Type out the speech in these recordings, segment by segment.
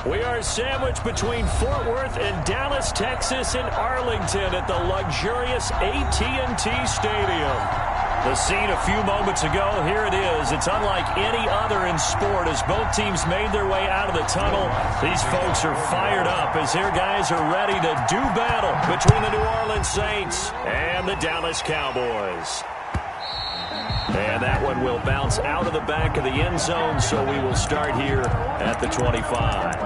We are sandwiched between Fort Worth and Dallas, Texas, and Arlington at the luxurious Rtth Stadium. The scene a few moments ago, here it is. It's unlike any other in sport as both teams made their way out of the tunnel. These folks are fired up as their guys are ready to do battle between the New Orleans Saints and the Dallas Cowboys. And that one will bounce out of the back of the end zone, so we will start here at the 25.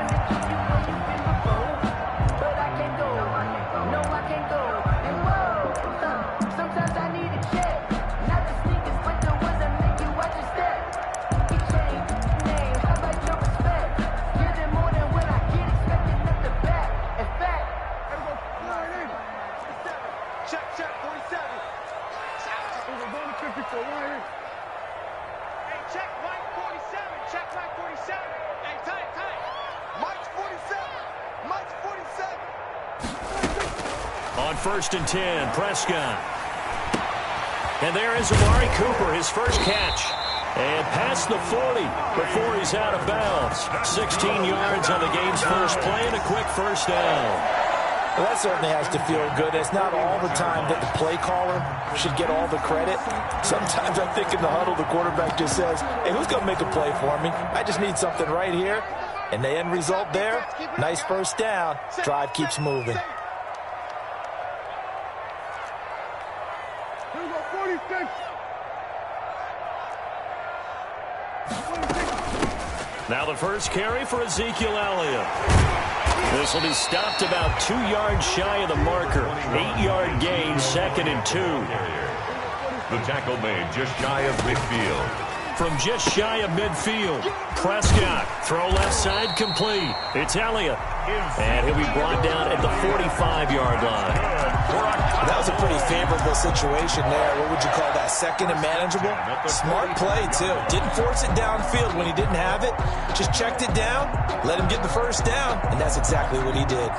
On 1st and 10, Prescott. And there is Amari Cooper, his first catch. And past the 40 before he's out of bounds. 16 yards on the game's first play and a quick first down. Well, that certainly has to feel good. It's not all the time that the play caller should get all the credit. Sometimes I think in the huddle, the quarterback just says, hey, who's going to make a play for me? I just need something right here. And the end result there, nice first down. Drive keeps moving. Now the first carry for Ezekiel Elliott. This will be stopped about 2 yards shy of the marker. 8-yard gain, 2nd and 2. The tackle made just shy of midfield. From just shy of midfield, Prescott, throw left side complete. It's Elliott. And he'll be brought down at the 45-yard line. That was a pretty favorable situation there. What would you call that? Second and manageable? Smart play, too. Didn't force it downfield when he didn't have it. Just checked it down, let him get the first down, and that's exactly what he did.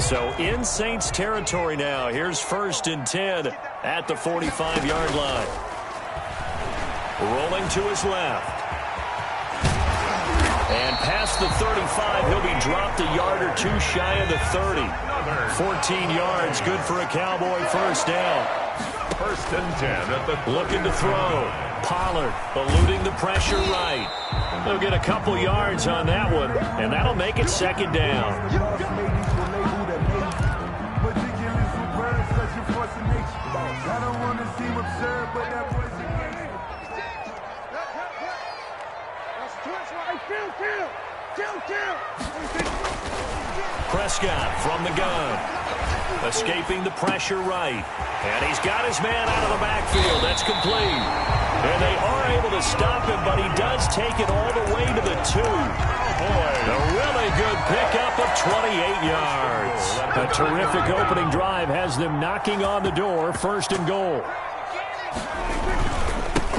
So in Saints territory now. Here's 1st and 10 at the 45-yard line. Rolling to his left. And past the 35, he'll be dropped a yard or two shy of the 30. 14 yards, good for a Cowboy first down. 1st and 10 at the looking to throw. Pollard eluding the pressure right. They'll get a couple yards on that one, and that'll make it 2nd down. Prescott from the gun. Escaping the pressure right. And he's got his man out of the backfield. That's complete. And they are able to stop him, but he does take it all the way to the 2. A really good pickup of 28 yards. A terrific opening drive has them knocking on the door. 1st and goal.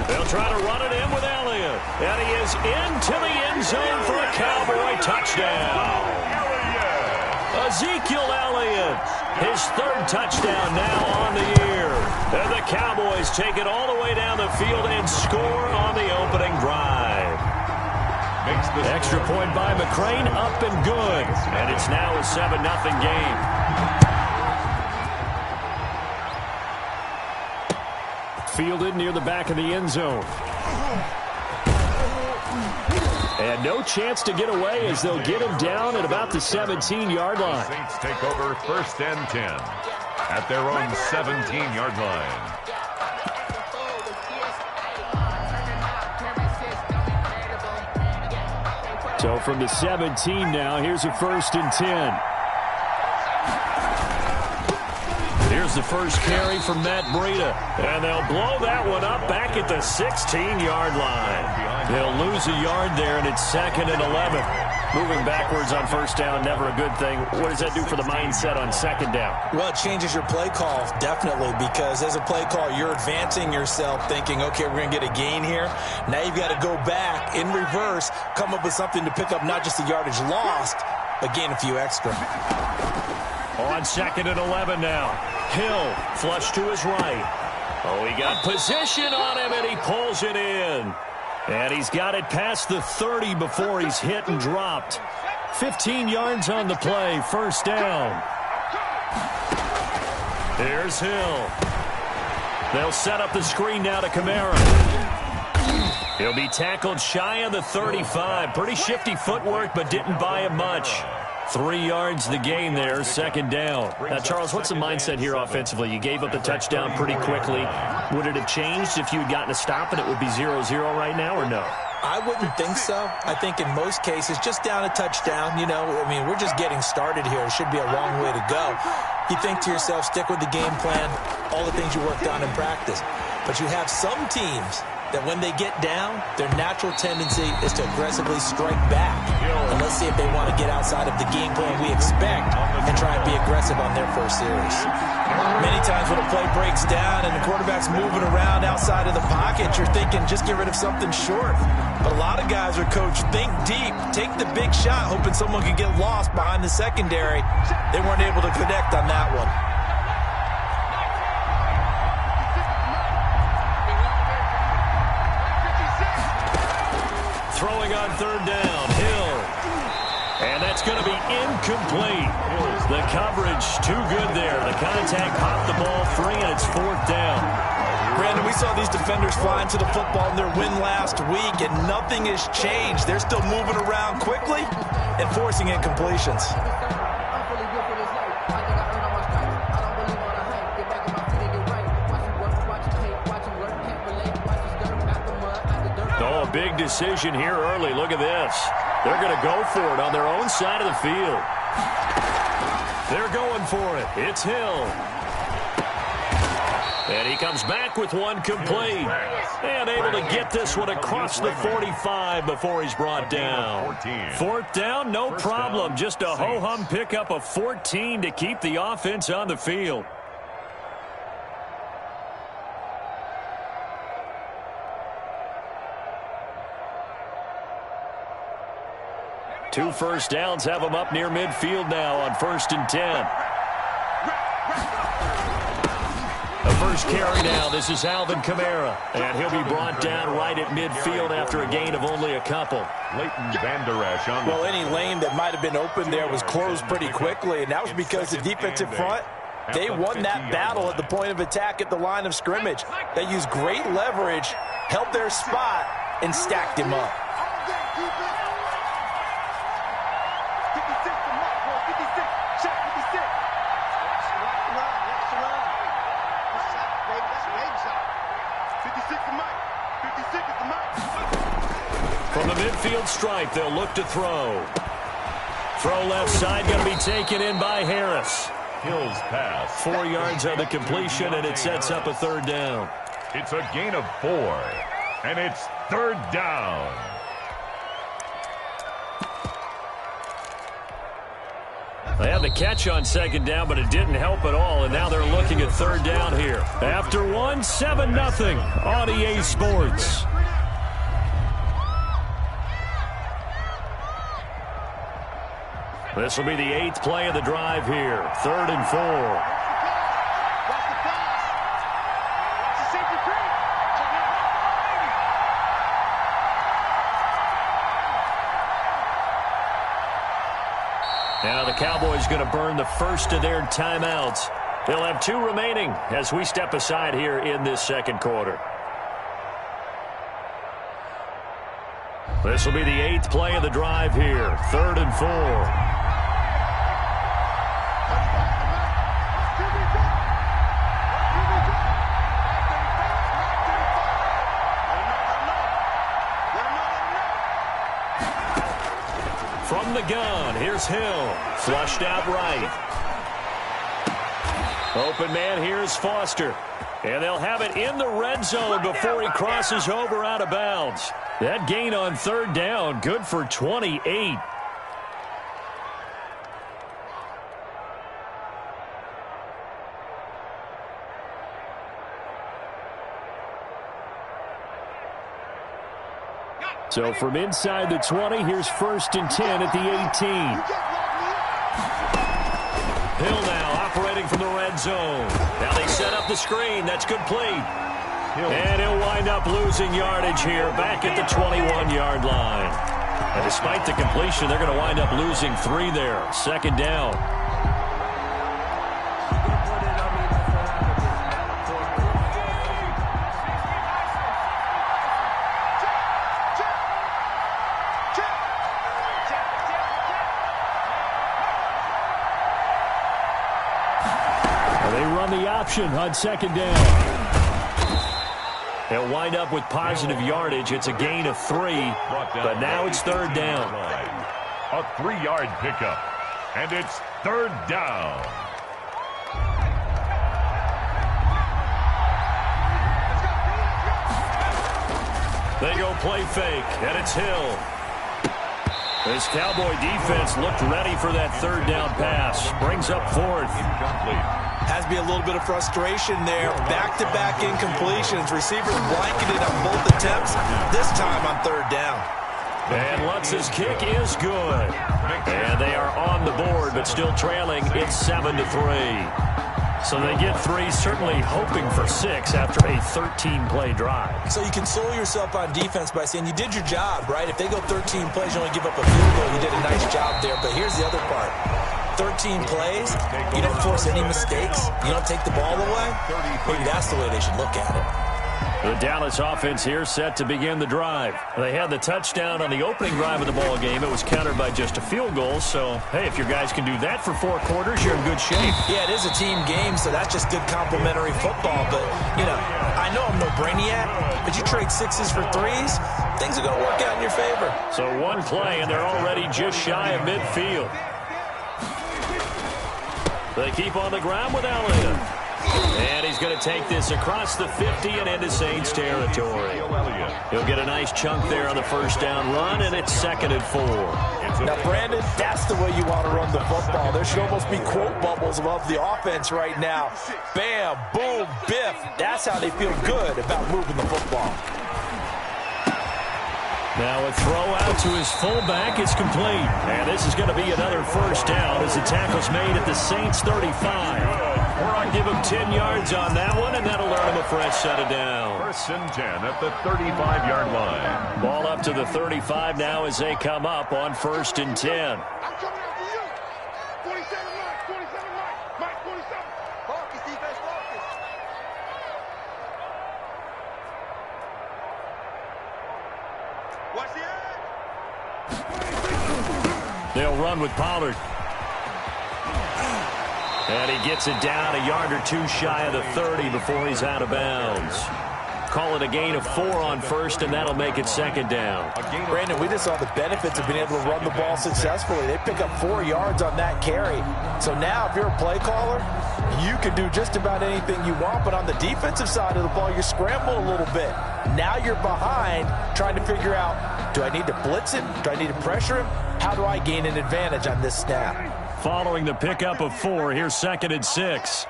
They'll try to run it in with Elliott. And he is into the end zone for a Cowboy touchdown. Ezekiel Elliott, his 3rd touchdown now on the year. And the Cowboys take it all the way down the field and score on the opening drive. Extra point by McCrane, up and good. And it's now a 7-0 game. Fielded near the back of the end zone. And no chance to get away as they'll get him down at about the 17-yard line. The Saints take over 1st and 10 at their own 17-yard line. So from the 17 now, here's a 1st and 10. Here's the first carry from Matt Breida. And they'll blow that one up back at the 16-yard line. They'll lose a yard there, and it's 2nd and 11. Moving backwards on 1st down, never a good thing. What does that do for the mindset on 2nd down? Well, it changes your play call, definitely, because as a play call, you're advancing yourself thinking, okay, we're going to get a gain here. Now you've got to go back in reverse, come up with something to pick up not just the yardage lost, but gain a few extra. On 2nd and 11 now. Hill flush to his right. Oh, he got position on him, and he pulls it in. And he's got it past the 30 before he's hit and dropped. 15 yards on the play, first down. Here's Hill. They'll set up the screen now to Kamara. He'll be tackled shy of the 35. Pretty shifty footwork, but didn't buy him much. 3 yards the gain there, second down. Now, Charles, what's the mindset here offensively? You gave up the touchdown pretty quickly. Would it have changed if you had gotten a stop and it would be 0-0 right now, or no? I wouldn't think so. I think in most cases, just down a touchdown, you know, I mean, we're just getting started here. It should be a long way to go. You think to yourself, stick with the game plan, all the things you worked on in practice. But you have some teams that when they get down, their natural tendency is to aggressively strike back. And let's see if they want to get outside of the game plan we expect and try and be aggressive on their first series. Many times when a play breaks down and the quarterback's moving around outside of the pocket, you're thinking just get rid of something short. But a lot of guys are coached, think deep, take the big shot, hoping someone can get lost behind the secondary. They weren't able to connect on that one. Throwing on third down, Hill. And that's going to be incomplete. The coverage too good there. The contact popped the ball free, and it's fourth down. Brandon, we saw these defenders fly into the football in their win last week, and nothing has changed. They're still moving around quickly and forcing incompletions. Oh, a big decision here early. Look at this. They're going to go for it on their own side of the field. They're going for it. It's Hill. And he comes back with one complete. And able to get this one across the 45 before he's brought down. Fourth down, no problem. Just a ho-hum pickup of 14 to keep the offense on the field. Two first downs have them up near midfield now on 1st and 10. The first carry now. This is Alvin Kamara. And he'll be brought down right at midfield after a gain of only a couple. Leighton Vander Esch on Well, any lane that might have been open there was closed pretty quickly, and that was because the defensive front, they won that battle at the point of attack at the line of scrimmage. They used great leverage, held their spot, and stacked him up. From the midfield stripe, they'll look to throw. Throw left side, going to be taken in by Harris. Hill's pass. 4 yards on the completion, and it sets up a third down. It's a gain of 4, and it's third down. They had the catch on second down, but it didn't help at all, and now they're looking at third down here. After one, 7-0 on EA Sports. This will be the 8th play of the drive here. 3rd and 4. Now the Cowboys going to burn the first of their timeouts. They'll have 2 remaining as we step aside here in this second quarter. This will be the 8th play of the drive here. 3rd and 4. From the gun, here's Hill. Flushed out right. Open man, here's Foster. And they'll have it in the red zone before he crosses over out of bounds. That gain on third down, good for 28. So from inside the 20, here's 1st and 10 at the 18. Hill now operating from the red zone. Now they set up the screen. That's complete. And he'll wind up losing yardage here back at the 21-yard line. And despite the completion, they're going to wind up losing 3 there. Second down. They run the option on second down. They'll wind up with positive yardage. It's a gain of 3, but now it's third down. A 3-yard pickup, and it's third down. They go play fake, and it's Hill. This Cowboy defense looked ready for that third down pass. Brings up fourth. Incomplete. Has to be a little bit of frustration there. Back-to-back incompletions. Receivers blanketed on both attempts. This time on third down. And Lutz's kick is good. And they are on the board, but still trailing. It's 7-3. So they get 3, certainly hoping for 6 after a 13-play drive. So you console yourself on defense by saying you did your job, right? If they go 13 plays, you only give up a field goal. You did a nice job there. But here's the other part. 13 plays, you didn't force any mistakes. You don't take the ball away. Maybe that's the way they should look at it. The Dallas offense here set to begin the drive. They had the touchdown on the opening drive of the ball game. It was countered by just a field goal. So, hey, if your guys can do that for 4 quarters, you're in good shape. Yeah, it is a team game, so that's just good complimentary football. But, you know, I know I'm no brainiac, but you trade 6s for 3s, things are going to work out in your favor. So 1 play, and they're already just shy of midfield. They keep on the ground with Elliott. And he's going to take this across the 50 and into Saints territory. He'll get a nice chunk there on the first down run, and it's 2nd and 4. Now, Brandon, that's the way you want to run the football. There should almost be quote bubbles above the offense right now. Bam, boom, biff. That's how they feel good about moving the football. Now a throw out to his fullback. It's complete. And this is going to be another first down as the tackle's made at the Saints 35. We're going to give him 10 yards on that one, and that'll earn him a fresh set of down. 1st and 10 at the 35-yard line. Ball up to the 35 now as they come up on 1st and 10. I'm coming out for you. 47 Mike, 47 Mike, 47. Focus, defense, focus. Watch the edge. They'll run with Pollard. And he gets it down a yard or 2 shy of the 30 before he's out of bounds. Call it a gain of 4 on first, and that'll make it 2nd down. Brandon, we just saw the benefits of being able to run the ball successfully. They pick up 4 yards on that carry. So now if you're a play caller, you can do just about anything you want. But on the defensive side of the ball, you scramble a little bit. Now you're behind trying to figure out, do I need to blitz him? Do I need to pressure him? How do I gain an advantage on this snap? Following the pickup of 4, here's 2nd and 6.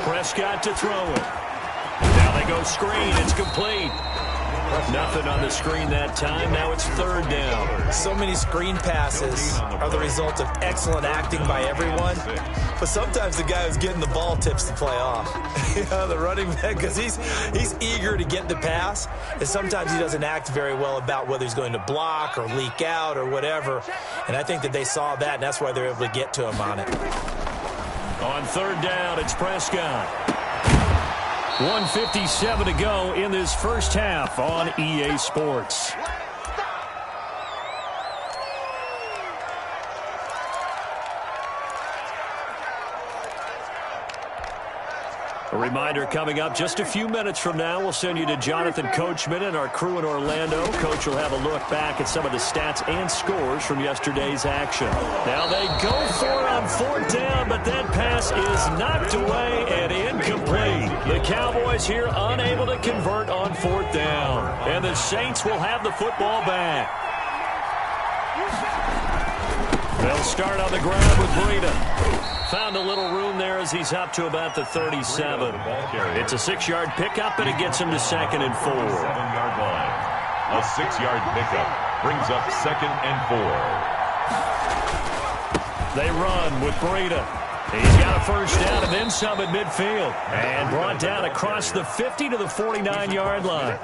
Prescott to throw it. Now they go screen. It's complete. Nothing on the screen that time. Now it's 3rd down. So many screen passes are the result of excellent acting by everyone. But sometimes the guy who's getting the ball tips the play off. You know, the running back, because he's eager to get the pass. And sometimes he doesn't act very well about whether he's going to block or leak out or whatever. And I think that they saw that, and that's why they're able to get to him on it. On 3rd down, it's Prescott. 1:57 to go in this first half on EA Sports. A reminder coming up just a few minutes from now, we'll send you to Jonathan Coachman and our crew in Orlando. Coach will have a look back at some of the stats and scores from yesterday's action. Now they go for it on 4th down, but that pass is knocked away and incomplete. The Cowboys here unable to convert on 4th down. And the Saints will have the football back. They'll start on the ground with Breida. Found a little room there as he's up to about the 37. It's a 6-yard pickup, and it gets him to 2nd and 4. 7-yard line. A 6-yard pickup brings up 2nd and 4. They run with Breida. He's got a first down and then some at midfield. And brought down across the 50 to the 49-yard line.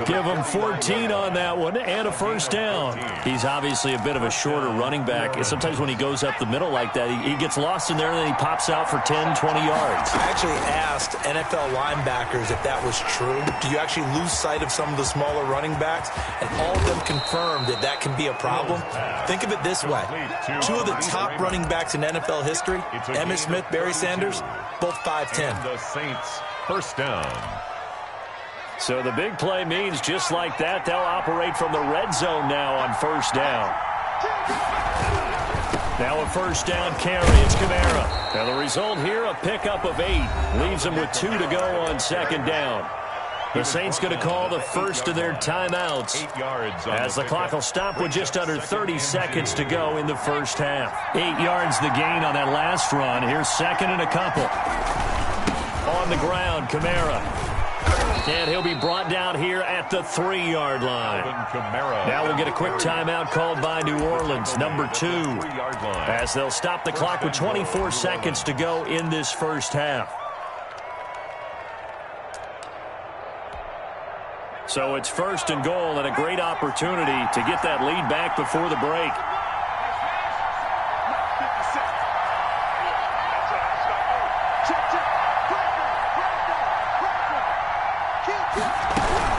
Give him 14 on that one and a first down. He's obviously a bit of a shorter running back. And sometimes when he goes up the middle like that, he gets lost in there and then he pops out for 10, 20 yards. I actually asked NFL linebackers if that was true. Do you actually lose sight of some of the smaller running backs? And all of them confirmed that that can be a problem. Think of it this way. Two of the top running backs in NFL history, Emmitt Smith, Barry Sanders, both 5'10". The Saints, first down. So the big play means just like that, they'll operate from the red zone now on first down. Now a first down carry. It's Kamara. Now the result here, a pickup of 8. Leaves them with 2 to go on second down. The Saints going to call the first of their timeouts 8 yards as the clock will stop with just under 30 seconds to go in the first half. 8 yards the gain on that last run. Here's second and a couple. On the ground, Kamara. And he'll be brought down here at the 3-yard line. Now we'll get a quick timeout called by New Orleans, number 2. As they'll stop the clock with 24 seconds to go in this first half. So it's first and goal and a great opportunity to get that lead back before the break.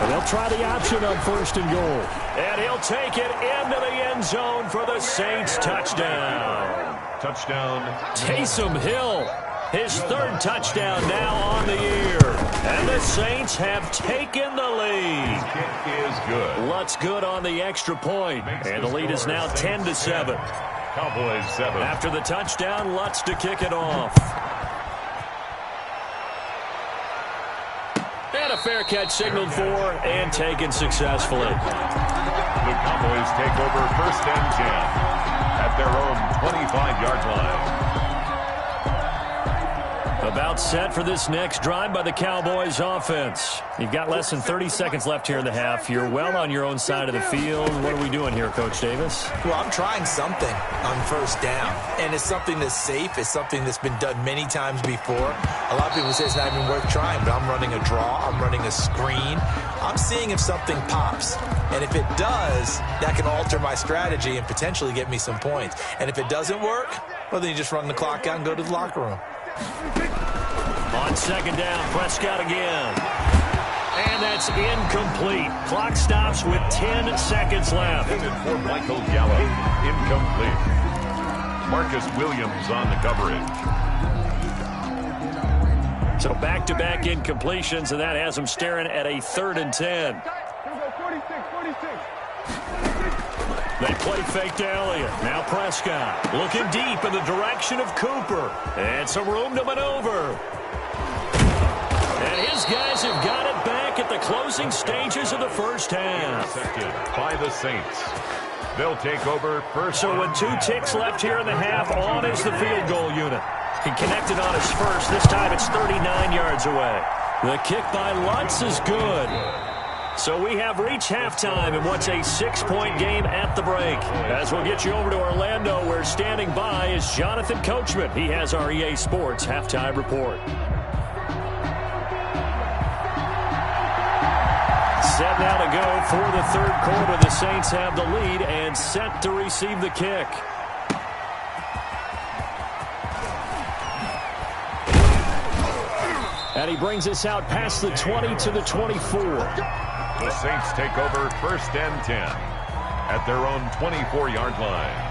And they'll try the option on first and goal. And he'll take it into the end zone for the Saints touchdown. Touchdown. Taysom Hill, his 3rd touchdown now on the year. And the Saints have taken the lead. Kick is good. Lutz good on the extra point. And the lead is now 10-7. Cowboys 7. After the touchdown, Lutz to kick it off. And a fair catch signaled for and taken successfully. The Cowboys take over first and 10 at their own 25-yard line. About set for this next drive by the Cowboys offense. You've got less than 30 seconds left here in the half. You're well on your own side of the field. What are we doing here, Coach Davis? Well, I'm trying something on first down, and it's something that's safe. It's something that's been done many times before. A lot of people say it's not even worth trying, but I'm running a draw. I'm running a screen. I'm seeing if something pops, and if it does, that can alter my strategy and potentially get me some points. And if it doesn't work, well, then you just run the clock out and go to the locker room. On second down, Prescott again. And that's incomplete. Clock stops with 10 seconds left. For Michael Gallup, incomplete. Marcus Williams on the coverage. So back-to-back incompletions, and that has them staring at a 3rd and 10. They play fake to Elliott. Now Prescott looking deep in the direction of Cooper. And some room to maneuver. And his guys have got it back at the closing stages of the first half. Intercepted by the Saints. They'll take over first. So with 2 ticks left here in the half, on is the field goal unit. He connected on his first. This time it's 39 yards away. The kick by Lutz is good. So we have reached halftime in what's a 6-point game at the break. As we'll get you over to Orlando, where standing by is Jonathan Coachman. He has our EA Sports halftime report. Set now to go for the 3rd quarter. The Saints have the lead and set to receive the kick. And he brings us out past the 20 to the 24. The Saints take over first and 10 at their own 24-yard line.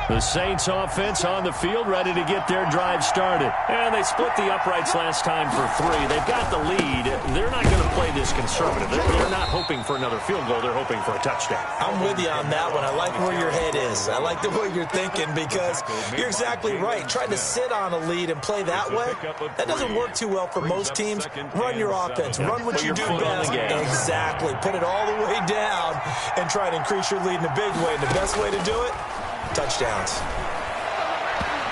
The Saints offense on the field, ready to get their drive started. And they split the uprights last time for 3. They've got the lead. They're not going to play this conservative. They're not hoping for another field goal. They're hoping for a touchdown. I'm with you on that one. I like where your head is. I like the way you're thinking because you're exactly right. Trying to sit on a lead and play that way, that doesn't work too well for most teams. Run your offense. Run what you do best. Exactly. Put it all the way down and try to increase your lead in a big way. And the best way to do it, touchdowns.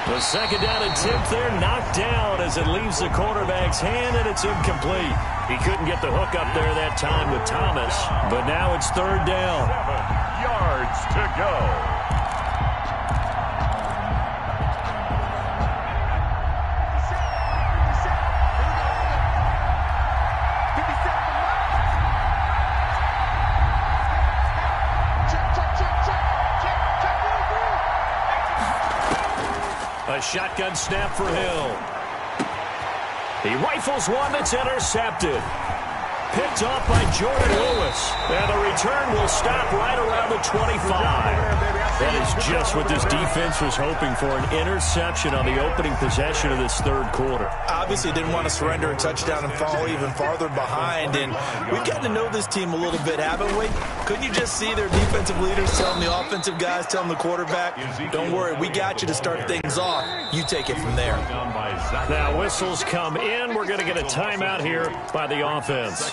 The second down attempt there knocked down as it leaves the quarterback's hand, and it's incomplete. He couldn't get the hook up there that time with Thomas, but now it's third down. 7 yards to go. A shotgun snap for Hill. He rifles one that's intercepted. Picked off by Jordan Lewis. And the return will stop right around the 25. That is just what this defense was hoping for, an interception on the opening possession of this third quarter. Obviously didn't want to surrender a touchdown and fall even farther behind. And we've gotten to know this team a little bit, haven't we? Couldn't you just see their defensive leaders telling the offensive guys, telling the quarterback, don't worry, we got you to start things off. You take it from there. Now whistles come in. We're going to get a timeout here by the offense.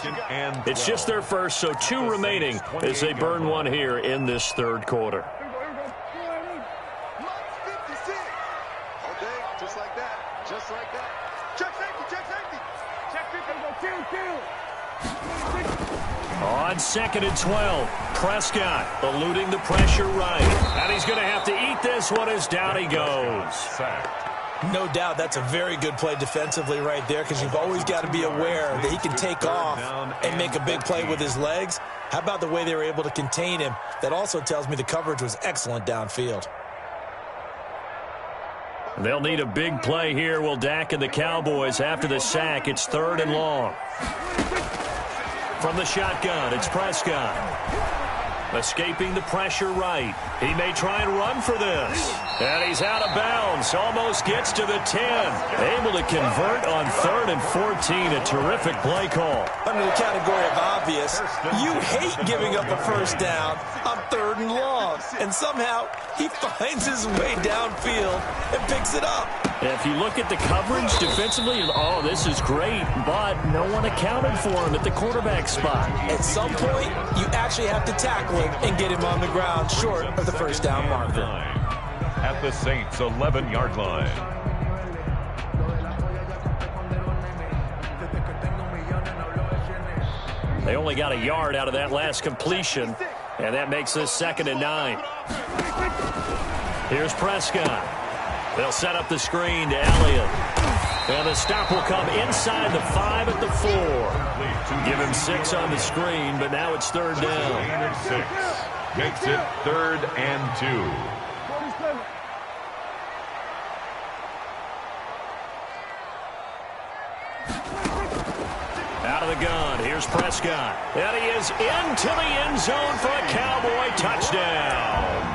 It's just their first, so 2 remaining as they burn one here in this third quarter. Just like that. Just like that. Check safety. Check safety. Check 50. On 2nd and 12, Prescott eluding the pressure right. And he's going to have to eat this one as down he goes. No doubt that's a very good play defensively right there, because you've always got to be aware that he can take off and make a big play with his legs. How about the way they were able to contain him? That also tells me the coverage was excellent downfield. They'll need a big play here, will Dak and the Cowboys after the sack. It's 3rd and long. From the shotgun, it's Prescott. Escaping the pressure right. He may try and run for this. And he's out of bounds. Almost gets to the 10. Able to convert on 3rd and 14. A terrific play call. Under the category of obvious, you hate giving up a first down on 3rd and long. And somehow he finds his way downfield and picks it up. If you look at the coverage defensively, oh, this is great, but no one accounted for him at the quarterback spot. At some point, you actually have to tackle him and get him on the ground short of the first down marker. At the Saints' 11-yard line. They only got a yard out of that last completion, and that makes this 2nd and 9. Here's Prescott. They'll set up the screen to Elliott. And the stop will come inside the 5 at the 4. Give him 6 on the screen, but now it's 3rd down. 6 makes it 3rd and 2. Out of the gun, here's Prescott. And he is into the end zone for a Cowboy touchdown.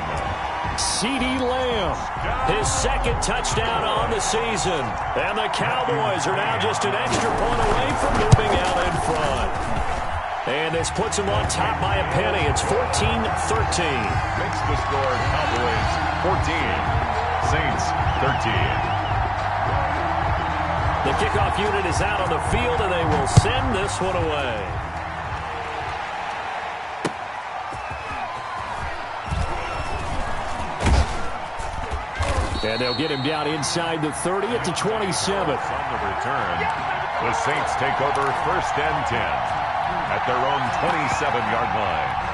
CeeDee Lamb, his 2nd touchdown on the season. And the Cowboys are now just an extra point away from moving out in front. And this puts them on top by a penny. It's 14-13. Makes the score Cowboys 14, Saints 13. The kickoff unit is out on the field, and they will send this one away. And they'll get him down inside the 30 at the 27. On the return, the Saints take over 1st and 10 at their own 27-yard line.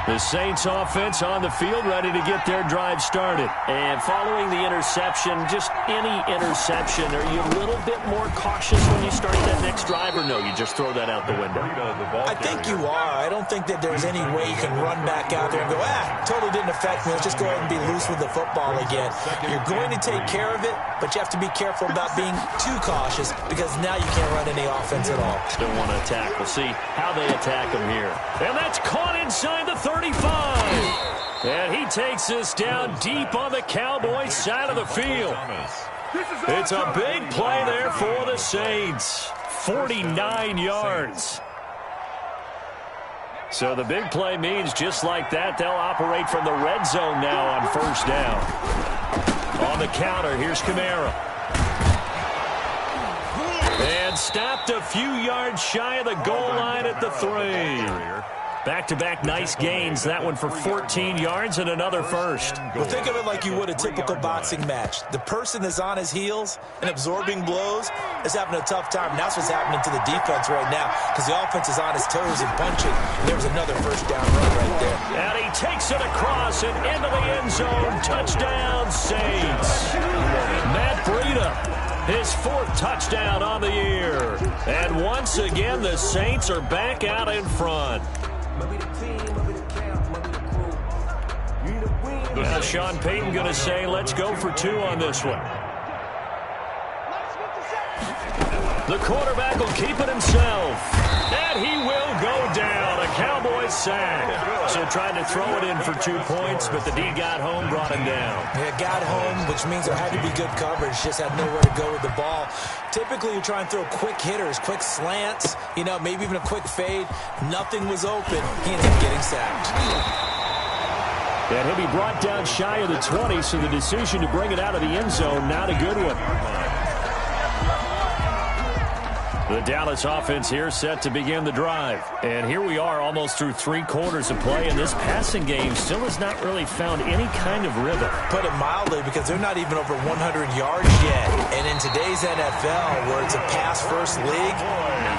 The Saints offense on the field, ready to get their drive started. And following the interception, just any interception, are you a little bit more cautious when you start that next drive, or no, you just throw that out the window? I think you are. I don't think that there's any way you can run back out there and go, totally didn't affect me. Let's just go ahead and be loose with the football again. You're going to take care of it, but you have to be careful about being too cautious, because now you can't run any offense at all. Still want to attack. We'll see how they attack him here. And that's caught inside the 35. And he takes this down deep on the Cowboys side of the field. It's a big play there for the Saints. 49 yards. So the big play means just like that, they'll operate from the red zone now on 1st down. On the counter, here's Kamara. And stopped a few yards shy of the goal line at the 3. Back-to-back nice gains. That one for 14 yards and another first. Well, think of it like you would a typical boxing match. The person that's on his heels and absorbing blows is having a tough time. And that's what's happening to the defense right now because the offense is on his toes and punching. There was another first down run right there. And he takes it across and into the end zone. Touchdown, Saints. Matt Breida. His fourth touchdown on the year. And once again, the Saints are back out in front. Now Sean Payton going to say, let's go for 2 on this one. The quarterback will keep it himself. And he will go down. A Cowboys sack. So trying to throw it in for 2 points, but the D got home, brought him down. Yeah, got home, which means there had to be good coverage. Just had nowhere to go with the ball. Typically, you try and throw quick hitters, quick slants, maybe even a quick fade. Nothing was open. He ends up getting sacked. And he'll be brought down shy of the 20, so the decision to bring it out of the end zone, not a good one. The Dallas offense here set to begin the drive. And here we are almost through 3 quarters of play, and this passing game still has not really found any kind of rhythm. Put it mildly, because they're not even over 100 yards yet. And in today's NFL, where it's a pass-first league,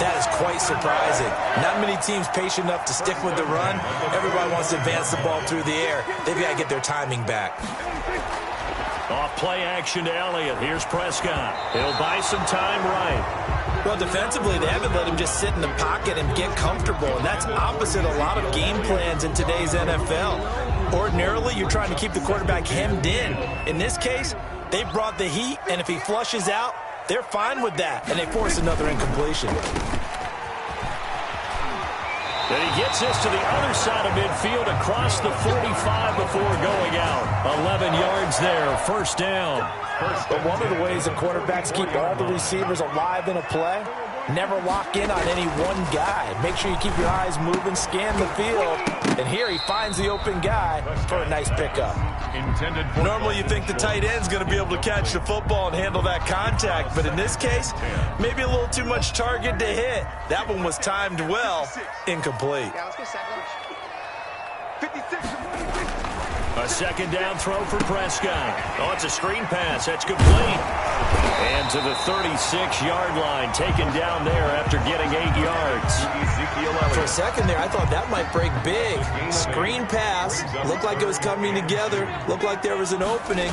that is quite surprising. Not many teams patient enough to stick with the run. Everybody wants to advance the ball through the air. They've got to get their timing back. Off play action to Elliott. Here's Prescott. He'll buy some time right. Well, defensively, they haven't let him just sit in the pocket and get comfortable, and that's opposite a lot of game plans in today's NFL. Ordinarily, you're trying to keep the quarterback hemmed in. In this case, they brought the heat, and if he flushes out, they're fine with that, and they force another incompletion. And he gets this to the other side of midfield across the 45 before going out. 11 yards there, first down. But one of the ways the quarterbacks keep all the receivers alive in a play, never lock in on any one guy. Make sure you keep your eyes moving, scan the field. And here he finds the open guy for a nice pickup. Normally you think the tight end's going to be able to catch the football and handle that contact. But in this case, maybe a little too much target to hit. That one was timed well. Incomplete. A second down throw for Prescott. Oh, it's a screen pass. That's complete. And to the 36-yard line, taken down there after getting 8 yards. For a second there, I thought that might break big. Screen pass. Looked like it was coming together. Looked like there was an opening.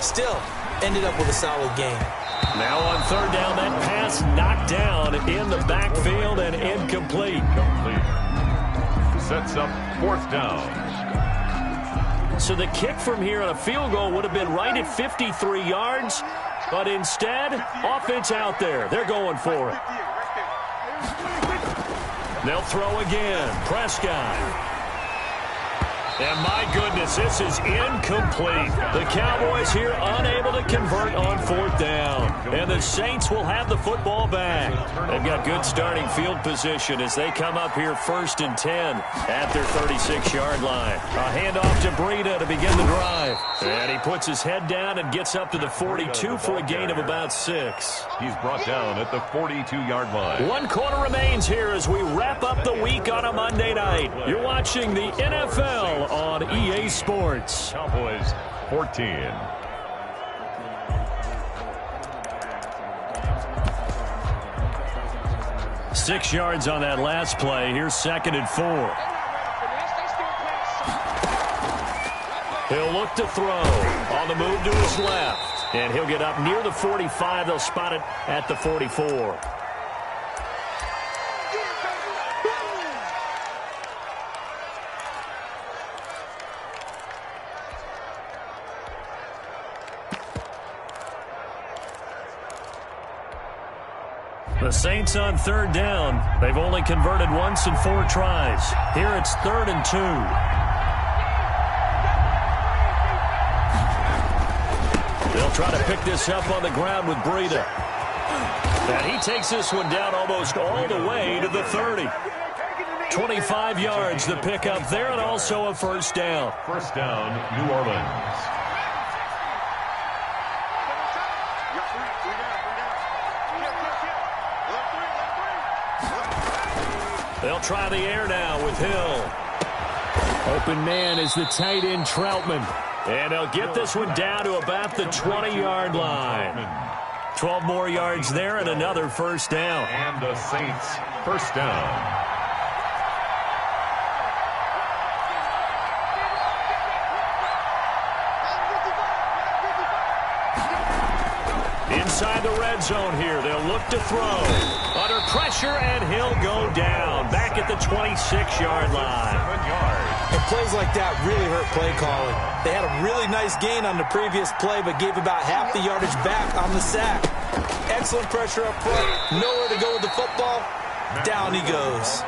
Still, ended up with a solid game. Now on third down, that pass knocked down in the backfield and incomplete. Sets up fourth down. So the kick from here on a field goal would have been right at 53 yards, but instead, offense out there. They're going for it. They'll throw again. Prescott. And my goodness, this is incomplete. The Cowboys here unable to convert on fourth down. And the Saints will have the football back. They've got good starting field position as they come up here 1st and 10 at their 36-yard line. A handoff to Breida to begin the drive. And he puts his head down and gets up to the 42 for a gain of about 6. He's brought down at the 42-yard line. 1 quarter remains here as we wrap up the week on a Monday night. You're watching the NFL on EA Sports. Cowboys 14. Six yards on that last play. Here's 2nd and 4. He'll look to throw. On the move to his left. And he'll get up near the 45. They'll spot it at the 44. The Saints on third down. They've only converted once in 4 tries. Here it's 3rd and 2. They'll try to pick this up on the ground with Breida. And he takes this one down almost all the way to the 30. 25 yards the pickup there, and also a first down. First down, New Orleans. They'll try the air now with Hill. Open man is the tight end Troutman. And they'll get this one down to about the 20-yard line. 12 more yards there and another first down. And the Saints first down. Inside the red zone here, they'll look to throw. Under pressure, and he'll go down. Back at the 26-yard line. 7 yards. And plays like that really hurt play calling. They had a really nice gain on the previous play, but gave about half the yardage back on the sack. Excellent pressure up front. Nowhere to go with the football. Down he goes.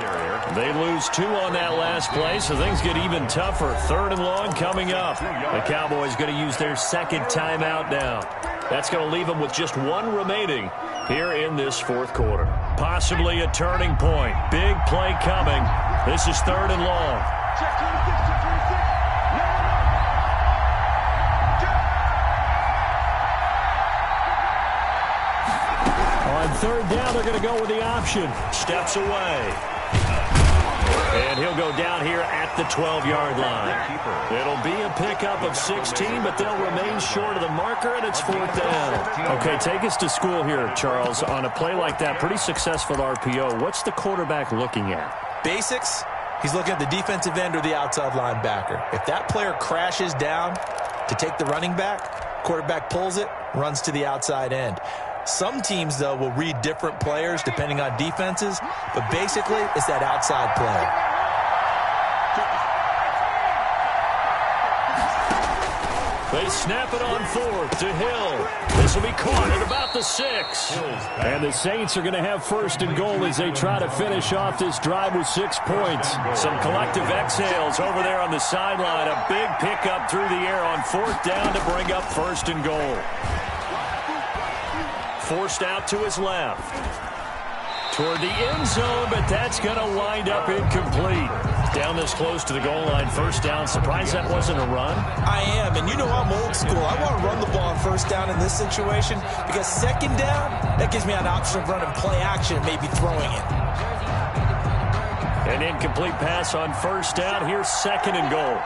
They lose 2 on that last play, so things get even tougher. 3rd and long coming up. The Cowboys going to use their second timeout now. That's going to leave them with just 1 remaining here in this 4th quarter. Possibly a turning point. Big play coming. This is 3rd and long. Check 26, check 26. On 3rd down, they're going to go with the option. Steps away. And he'll go down here at the 12-yard line. It'll be a pickup of 16, but they'll remain short of the marker, and it's 4th down. Okay, take us to school here, Charles. On a play like that, pretty successful RPO. What's the quarterback looking at? Basics. He's looking at the defensive end or the outside linebacker. If that player crashes down to take the running back, quarterback pulls it, runs to the outside end. Some teams, though, will read different players depending on defenses, but basically it's that outside play. They snap it on 4th to Hill. This will be caught at about the 6. And the Saints are going to have 1st and goal as they try to finish off this drive with 6 points. Some collective exhales over there on the sideline. A big pickup through the air on 4th down to bring up 1st and goal. Forced out to his left. Toward the end zone, but that's going to wind up incomplete. Down this close to the goal line, 1st down. Surprised that wasn't a run? I am, and you know I'm old school. I want to run the ball on 1st down in this situation because 2nd down, that gives me an option of running play action and maybe throwing it. An incomplete pass on 1st down. Here's 2nd and goal.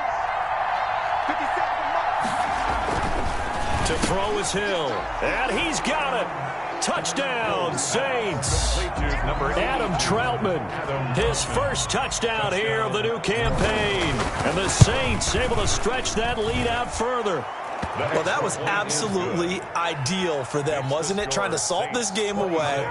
To throw is Hill, and he's got it. Touchdown, Saints. Adam Troutman, his first touchdown here of the new campaign. And the Saints able to stretch that lead out further. Well, that was absolutely ideal for them, wasn't it? Trying to salt this game away.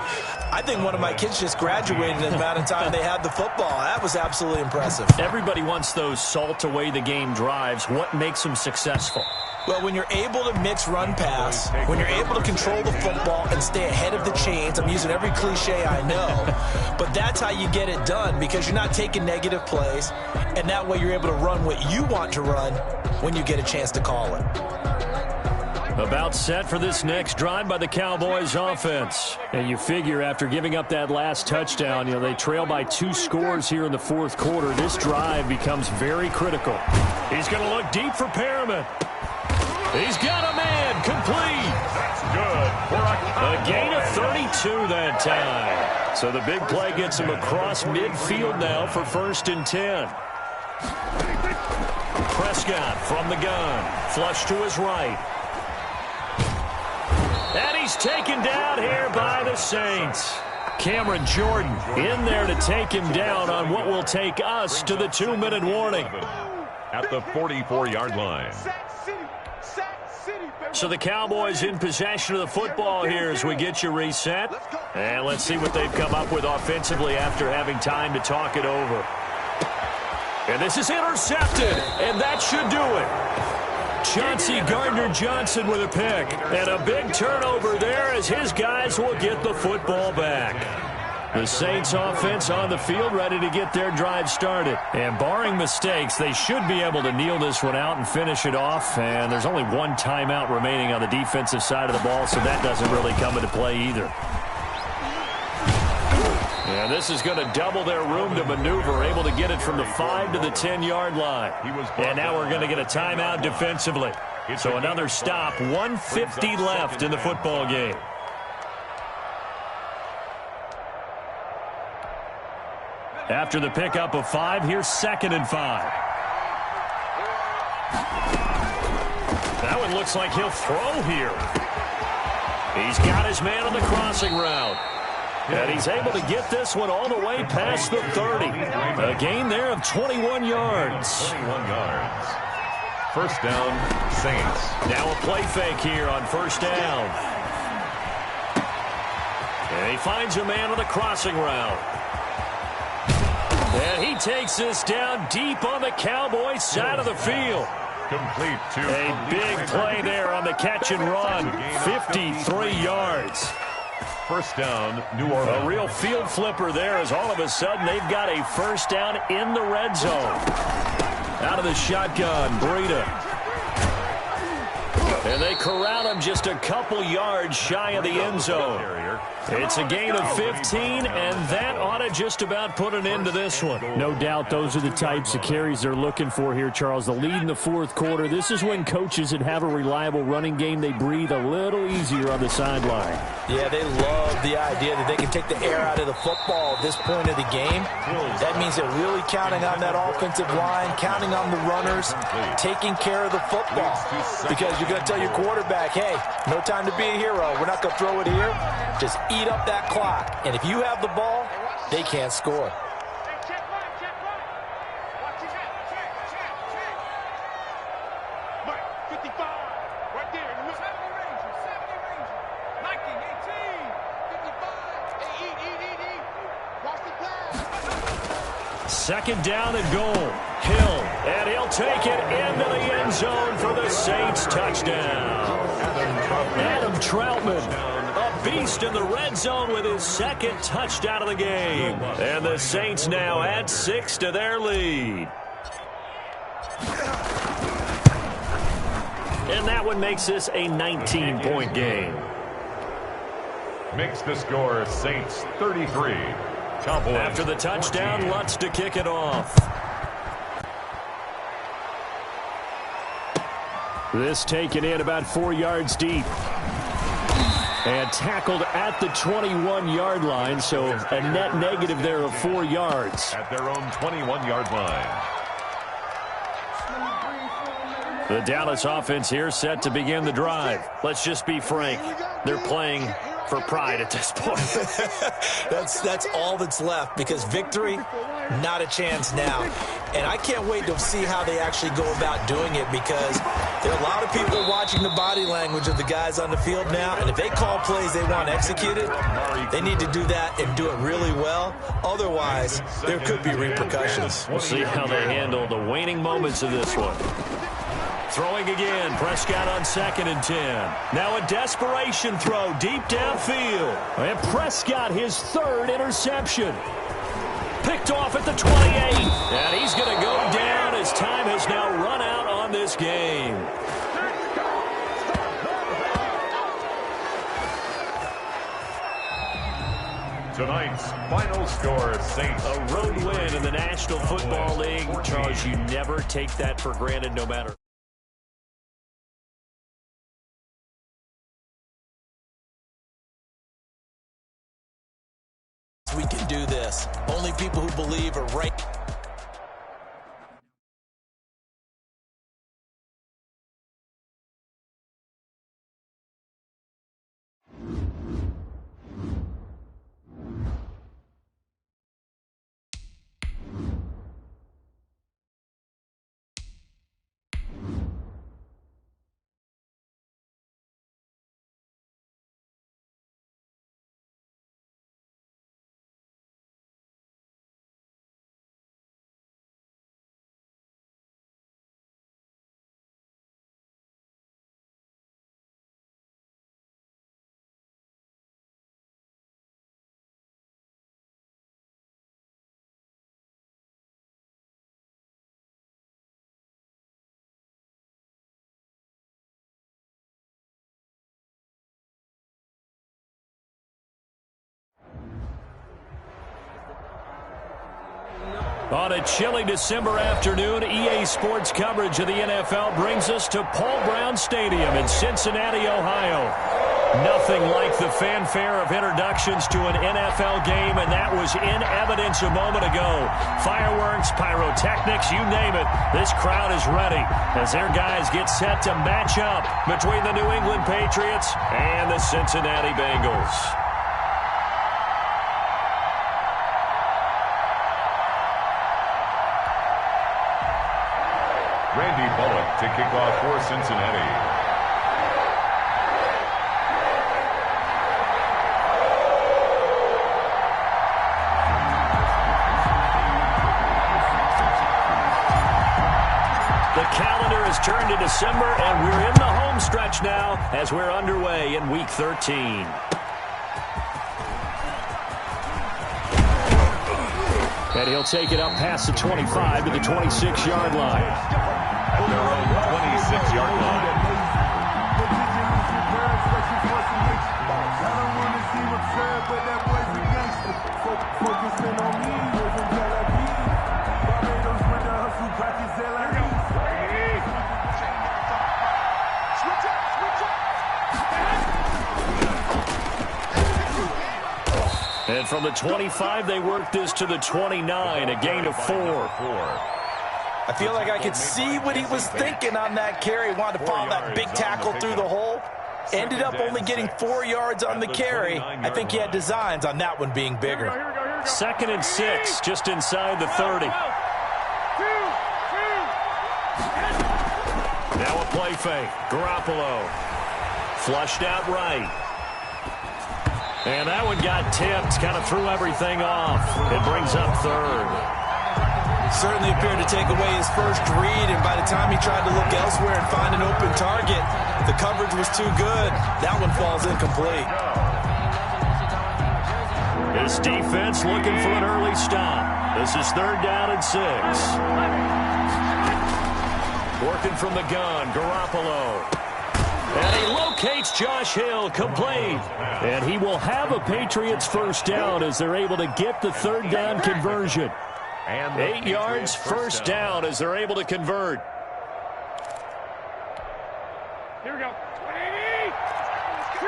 I think one of my kids just graduated in the amount of time they had the football. That was absolutely impressive. Everybody wants those salt away the game drives. What makes them successful? Well, when you're able to mix run-pass, when you're able to control the football and stay ahead of the chains, I'm using every cliche I know, but that's how you get it done because you're not taking negative plays, and that way you're able to run what you want to run when you get a chance to call it. About set for this next drive by the Cowboys offense. And you figure after giving up that last touchdown, they trail by 2 scores here in the 4th quarter. This drive becomes very critical. He's going to look deep for Perriman. He's got a man, complete. That's good for a gain of 32 that time. So the big play gets him across midfield now for 1st and 10. Prescott from the gun. Flush to his right. And he's taken down here by the Saints. Cameron Jordan in there to take him down on what will take us to the 2-minute warning. At the 44-yard line. So the Cowboys in possession of the football here as we get you reset. And let's see what they've come up with offensively after having time to talk it over. And this is intercepted, and that should do it. Chauncey Gardner-Johnson with a pick. And a big turnover there as his guys will get the football back. The Saints offense on the field ready to get their drive started. And barring mistakes, they should be able to kneel this one out and finish it off. And there's only 1 timeout remaining on the defensive side of the ball, so that doesn't really come into play either. And this is going to double their room to maneuver, able to get it from the 5 to the 10-yard line. And now we're going to get a timeout defensively. So another stop, 1:50 left in the football game. After the pickup of 5, here's 2nd and 5. That one looks like he'll throw here. He's got his man on the crossing route. And he's able to get this one all the way past the 30. A gain there of 21 yards. 21 yards. First down, Saints. Now a play fake here on first down. And he finds a man on the crossing route. And he takes this down deep on the Cowboys side of the field. Complete to a big play there on the catch and run. 53 yards. First down, New Orleans. A real field flipper there as all of a sudden they've got a first down in the red zone. Out of the shotgun, Breida. And they corral him just a couple yards shy of the end zone. It's a gain of 15, and that ought to just about put an end to this one. No doubt those are the types of carries they're looking for here, Charles. The lead in the fourth quarter. This is when coaches that have a reliable running game, they breathe a little easier on the sideline. Yeah, they love the idea that they can take the air out of the football at this point of the game. That means they're really counting on that offensive line, counting on the runners, taking care of the football. Because you're going to tell your quarterback, hey, no time to be a hero. We're not going to throw it here. Just eat up that clock. And if you have the ball, they can't score. Second down and goal. Hill, and he'll take it into the end zone for the Saints touchdown. Adam Troutman, a beast in the red zone with his second touchdown of the game. And the Saints now add 6 to their lead. And that one makes this a 19-point game. Makes the score Saints 33. Cowboys after the touchdown, 14. Lutz to kick it off. This taken in about 4 yards deep. And tackled at the 21-yard line, so a net negative there of 4 yards. At their own 21-yard line. The Dallas offense here set to begin the drive. Let's just be frank. They're playing for pride at this point. That's all that's left, because victory, not a chance now. And I can't wait to see how they actually go about doing it, because there are a lot of people watching the body language of the guys on the field now, and if they call plays they want executed, they need to do that and do it really well. Otherwise, there could be repercussions. We'll see how they handle the waning moments of this one. Throwing again, Prescott on 2nd and 10. Now a desperation throw deep downfield. And Prescott, his 3rd interception. Picked off at the 28. And he's going to go down as time has now run out on this game. Tonight's final score, Saints. A road win in the National Football League. Charles, you never take that for granted no matter. We can do this. Only people who believe are right. On a chilly December afternoon, EA Sports coverage of the NFL brings us to Paul Brown Stadium in Cincinnati, Ohio. Nothing like the fanfare of introductions to an NFL game, and that was in evidence a moment ago. Fireworks, pyrotechnics, you name it. This crowd is ready as their guys get set to match up between the New England Patriots and the Cincinnati Bengals. Randy Bullock to kick off for Cincinnati. Calendar has turned to December, and we're in the home stretch now as we're underway in Week 13. And he'll take it up past the 25 to the 26-yard line. At their own 26-yard line. And from the 25, they work this to the 29, a gain of 4. I feel like I could see what he was thinking on that carry. Wanted to follow that big tackle through the hole. Ended up only getting 4 yards on the carry. I think he had designs on that one being bigger. 2nd and 6, just inside the 30. Now a play fake. Garoppolo. Flushed out right. And that one got tipped, kind of threw everything off. It brings up 3rd. Certainly appeared to take away his first read, and by the time he tried to look elsewhere and find an open target, the coverage was too good. That one falls incomplete. This defense looking for an early stop. This is 3rd down and 6. Working from the gun, Garoppolo. And he locates Josh Hill, complete. And he will have a Patriots first down as they're able to get the 3rd down conversion. 8 yards, first down as they're able to convert. Here we go. 180. 2.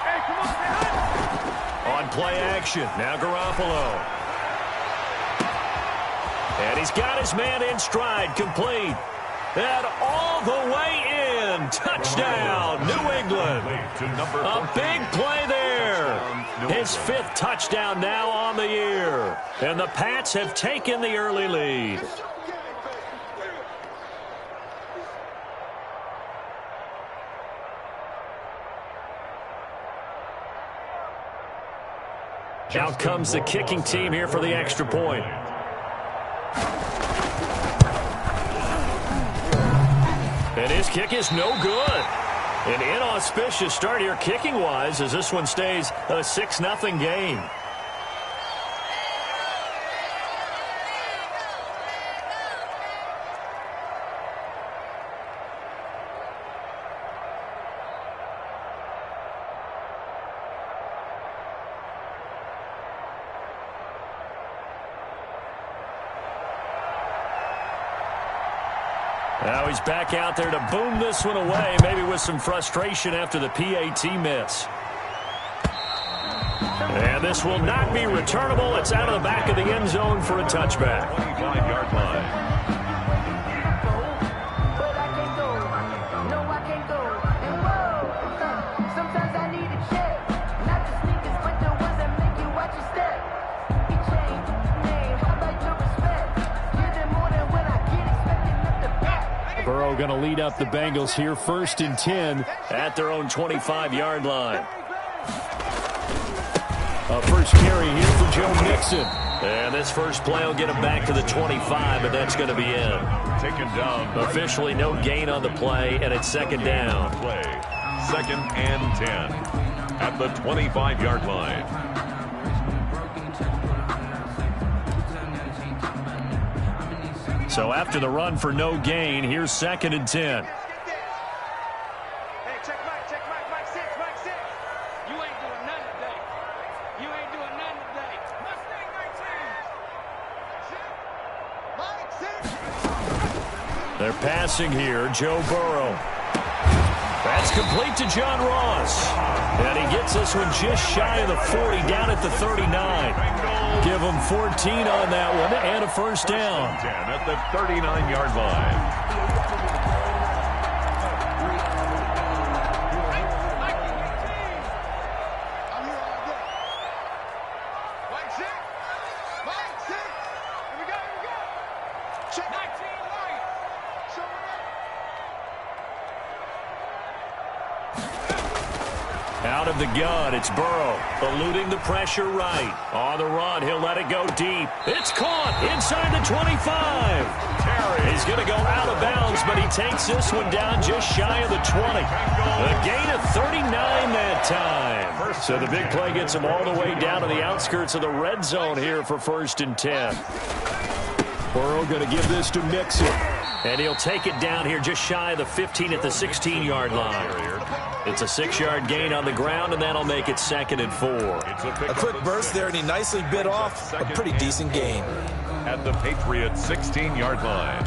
Hey, come on, man. On play action, now Garoppolo. And he's got his man in stride, complete. And all the way in. Touchdown, New England. A big play there. His 5th touchdown now on the year. And the Pats have taken the early lead. Out comes the kicking team here for the extra point. And his kick is no good. An inauspicious start here kicking-wise as this one stays a 6-0 game. Now he's back out there to boom this one away, maybe with some frustration after the PAT miss. And this will not be returnable. It's out of the back of the end zone for a touchback. 25-yard line. Burrow going to lead up the Bengals here, 1st and 10 at their own 25-yard line. A first carry here for Joe Mixon. And this first play will get him back to the 25, but that's going to be in. Taken down. Officially no gain on the play, and it's 2nd down. Play. 2nd and 10 at the 25-yard line. So after the run for no gain, here's 2nd and 10. Hey, check Mike 6. You ain't doing nothing today. Mustang 19. They're passing here, Joe Burrow. That's complete to John Ross. And he gets this one just shy of the 40, down at the 39. Give him 14 on that one and a first down. 10 at the 39-yard line. Out of the gun, it's Burrow, eluding the pressure right. On the run, he'll let it go deep. It's caught inside the 25. He's going to go out of bounds, but he takes this one down just shy of the 20. A gain of 39 that time. So the big play gets him all the way down to the outskirts of the red zone here for 1st and 10. Burrow going to give this to Mixon. And he'll take it down here just shy of the 15 at the 16-yard line. It's a 6-yard gain on the ground, and that'll make it 2nd and 4. A quick burst there, and he nicely bit off a pretty decent gain. At the Patriots' 16-yard line.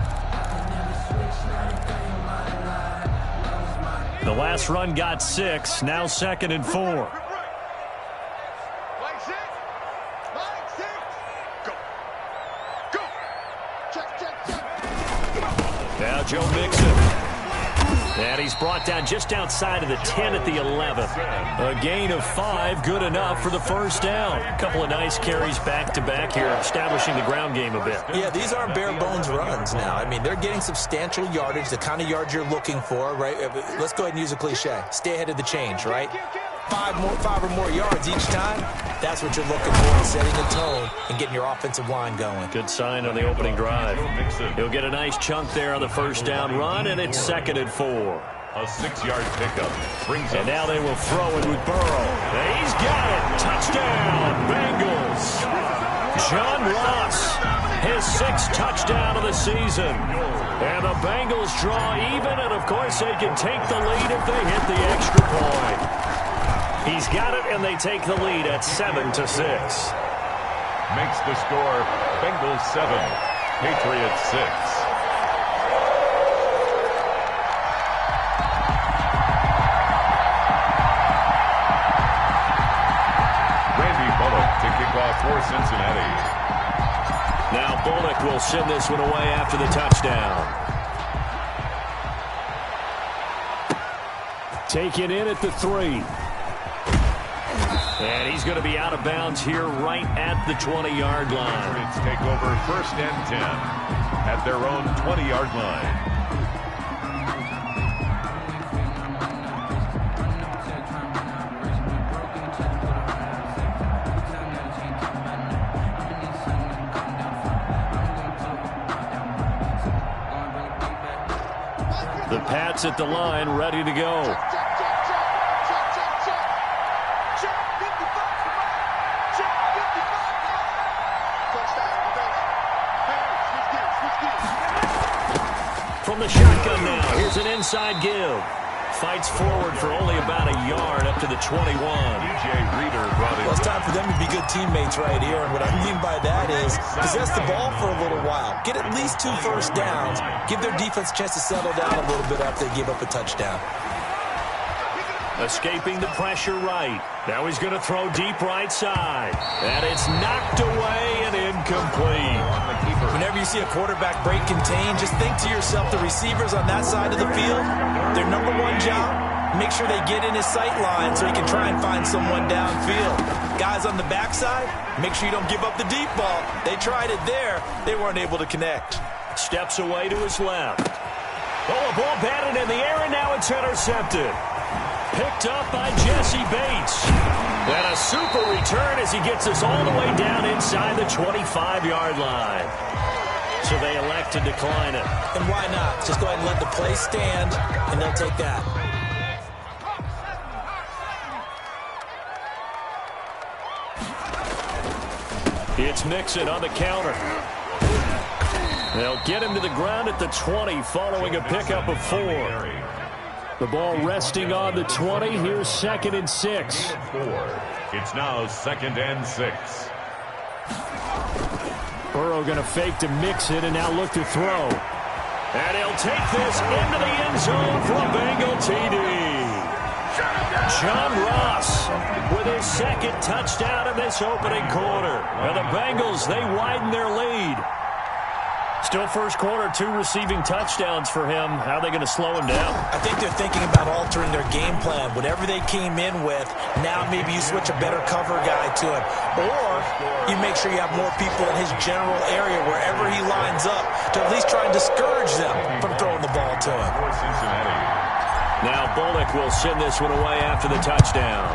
The last run got 6, now 2nd and 4. Now Joe Mixon. And he's brought down just outside of the 10 at the 11. A gain of 5, good enough for the first down. A couple of nice carries back-to-back here, establishing the ground game a bit. Yeah, these aren't bare-bones runs now. I mean, they're getting substantial yardage, the kind of yards you're looking for, right? Let's go ahead and use a cliche. Stay ahead of the change, right? 5 or more yards each time, that's what you're looking for, setting a tone and getting your offensive line going. Good sign on the opening drive. He'll get a nice chunk there on the first down run, and it's 2nd and 4. A 6-yard pickup brings and now they will throw it with Burrow. He's got it. Touchdown, Bengals. John Ross, his 6th touchdown of the season. And the Bengals draw even, and of course they can take the lead if they hit the extra point. He's got it, and they take the lead at 7-6. Makes the score Bengals 7, Patriots 6. Randy Bullock to kick off for Cincinnati. Now Bullock will send this one away after the touchdown. Taken in at the 3. And he's going to be out of bounds here right at the 20-yard line. Patriots take over 1st and 10 at their own 20-yard line. The Pats at the line, ready to go. From the shotgun now, here's an inside give. Fights forward for only about a yard up to the 21. Well, it's time for them to be good teammates right here. And what I mean by that is possess the ball for a little while. Get at least 2 first downs. Give their defense a chance to settle down a little bit after they give up a touchdown. Escaping the pressure right. Now he's going to throw deep right side. And it's knocked away and incomplete. Whenever you see a quarterback break contain, just think to yourself, the receivers on that side of the field, their number one job, make sure they get in his sight line so he can try and find someone downfield. Guys on the backside, make sure you don't give up the deep ball. They tried it there. They weren't able to connect. Steps away to his left. Oh, a ball batted in the air, and now it's intercepted. Picked up by Jesse Bates. And a super return as he gets us all the way down inside the 25-yard line. So they elect to decline it. And why not? Just go ahead and let the play stand, and they'll take that. It's Mixon on the counter. They'll get him to the ground at the 20 following a pickup of 4. The ball resting on the 20. Here's 2nd and 6. It's now 2nd and 6. Burrow going to fake to Mixon and now look to throw. And he'll take this into the end zone for a Bengal TD. John Ross with his second touchdown in this opening quarter. And the Bengals, they widen their lead. Still first quarter, 2 receiving touchdowns for him. How are they going to slow him down? I think they're thinking about altering their game plan. Whatever they came in with, now maybe you switch a better cover guy to him. Or you make sure you have more people in his general area wherever he lines up to at least try and discourage them from throwing the ball to him. Now Bullock will send this one away after the touchdown.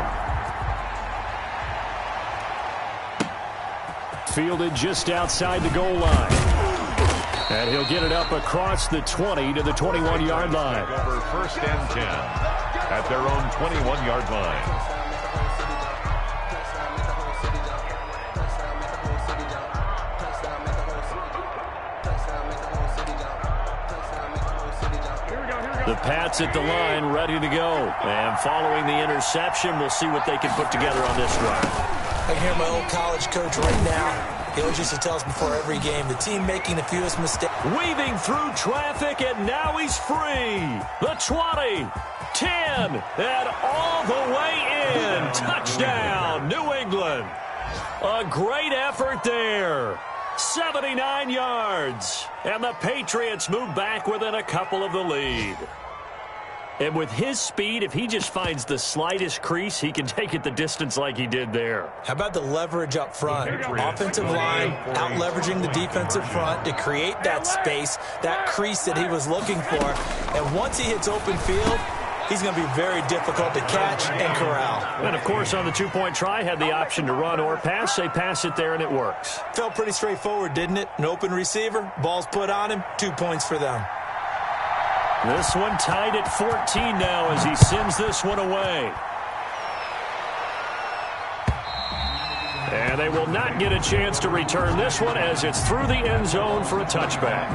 Fielded just outside the goal line. And he'll get it up across the 20 to the 21-yard line. Over first and 10 at their own 21-yard line. The Pats at the line, ready to go. And following the interception, we'll see what they can put together on this drive. I hear my old college coach right now. He always used to tell us before every game, the team making the fewest mistakes. Weaving through traffic, and now he's free. The 20, 10, and all the way in. Touchdown, New England. A great effort there. 79 yards. And the Patriots move back within a couple of the lead. And with his speed, if he just finds the slightest crease, he can take it the distance like he did there. How about the leverage up front? Offensive line out leveraging the defensive front to create that space, that crease that he was looking for. And once he hits open field, he's going to be very difficult to catch and corral. And, of course, on the two-point try, had the option to run or pass. They pass it there, and it works. Felt pretty straightforward, didn't it? An open receiver, ball's put on him, 2 points for them. This one tied at 14 now as he sends this one away. And they will not get a chance to return this one as it's through the end zone for a touchback.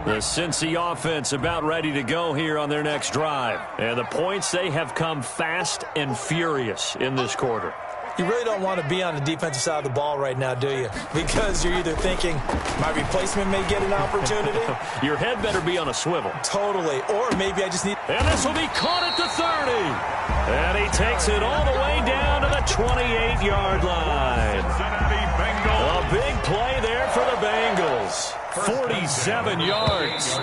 The Cincy offense about ready to go here on their next drive. And the points, they have come fast and furious in this quarter. You really don't want to be on the defensive side of the ball right now, do you? Because you're either thinking, my replacement may get an opportunity. Your head better be on a swivel. Totally. Or maybe I just need... And this will be caught at the 30. And he takes it all the way down to the 28-yard line. A big play there for the Bengals. 47 yards.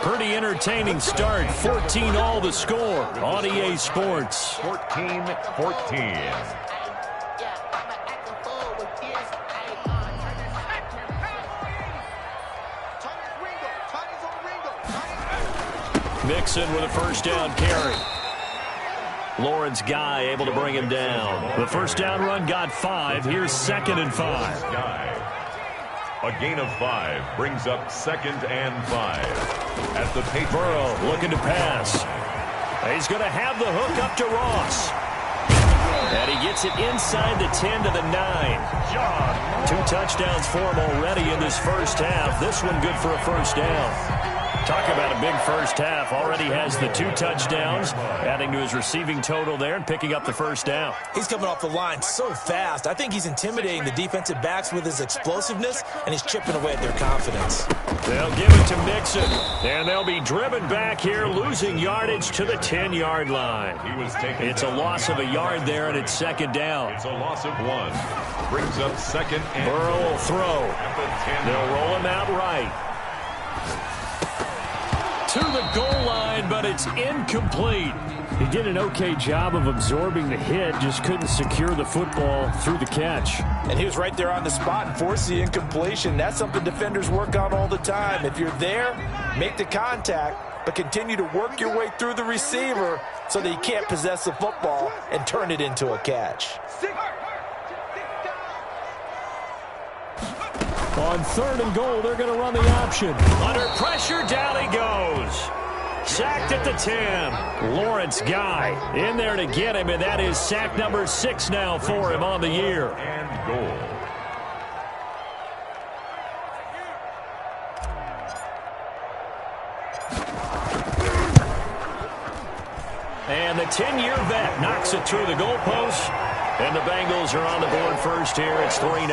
Pretty entertaining start. 14 all the score on EA Sports. 14-14. Mixon with a first down carry. Lawrence Guy able to bring him down. The first down run got 5. Here's 2nd and 5. A gain of 5 brings up 2nd and 5. At the Patriots. Burrow looking to pass. He's going to have the hook up to Ross. And he gets it inside the 10 to the 9. 2 touchdowns for him already in this first half. This one good for a first down. Talk about a big first half. Already has the 2 touchdowns, adding to his receiving total there and picking up the first down. He's coming off the line so fast. I think he's intimidating the defensive backs with his explosiveness, and he's chipping away at their confidence. They'll give it to Mixon, and they'll be driven back here, losing yardage to the 10-yard line. It's a loss of a yard there, and it's 2nd down. It's a loss of 1. Brings up 2nd and Burrow will throw. They'll roll him out right. To the goal line, but it's incomplete. He did an okay job of absorbing the hit, just couldn't secure the football through the catch. And he was right there on the spot and forced the incompletion. That's something defenders work on all the time. If you're there, make the contact, but continue to work your way through the receiver so that he can't possess the football and turn it into a catch. On 3rd and goal, they're going to run the option. Under pressure, down he goes. Sacked at the 10. Lawrence Guy in there to get him, and that is sack number 6 now for him on the year. And goal. And the 10-year vet knocks it through the goalpost. And the Bengals are on the board first here. It's 3-0.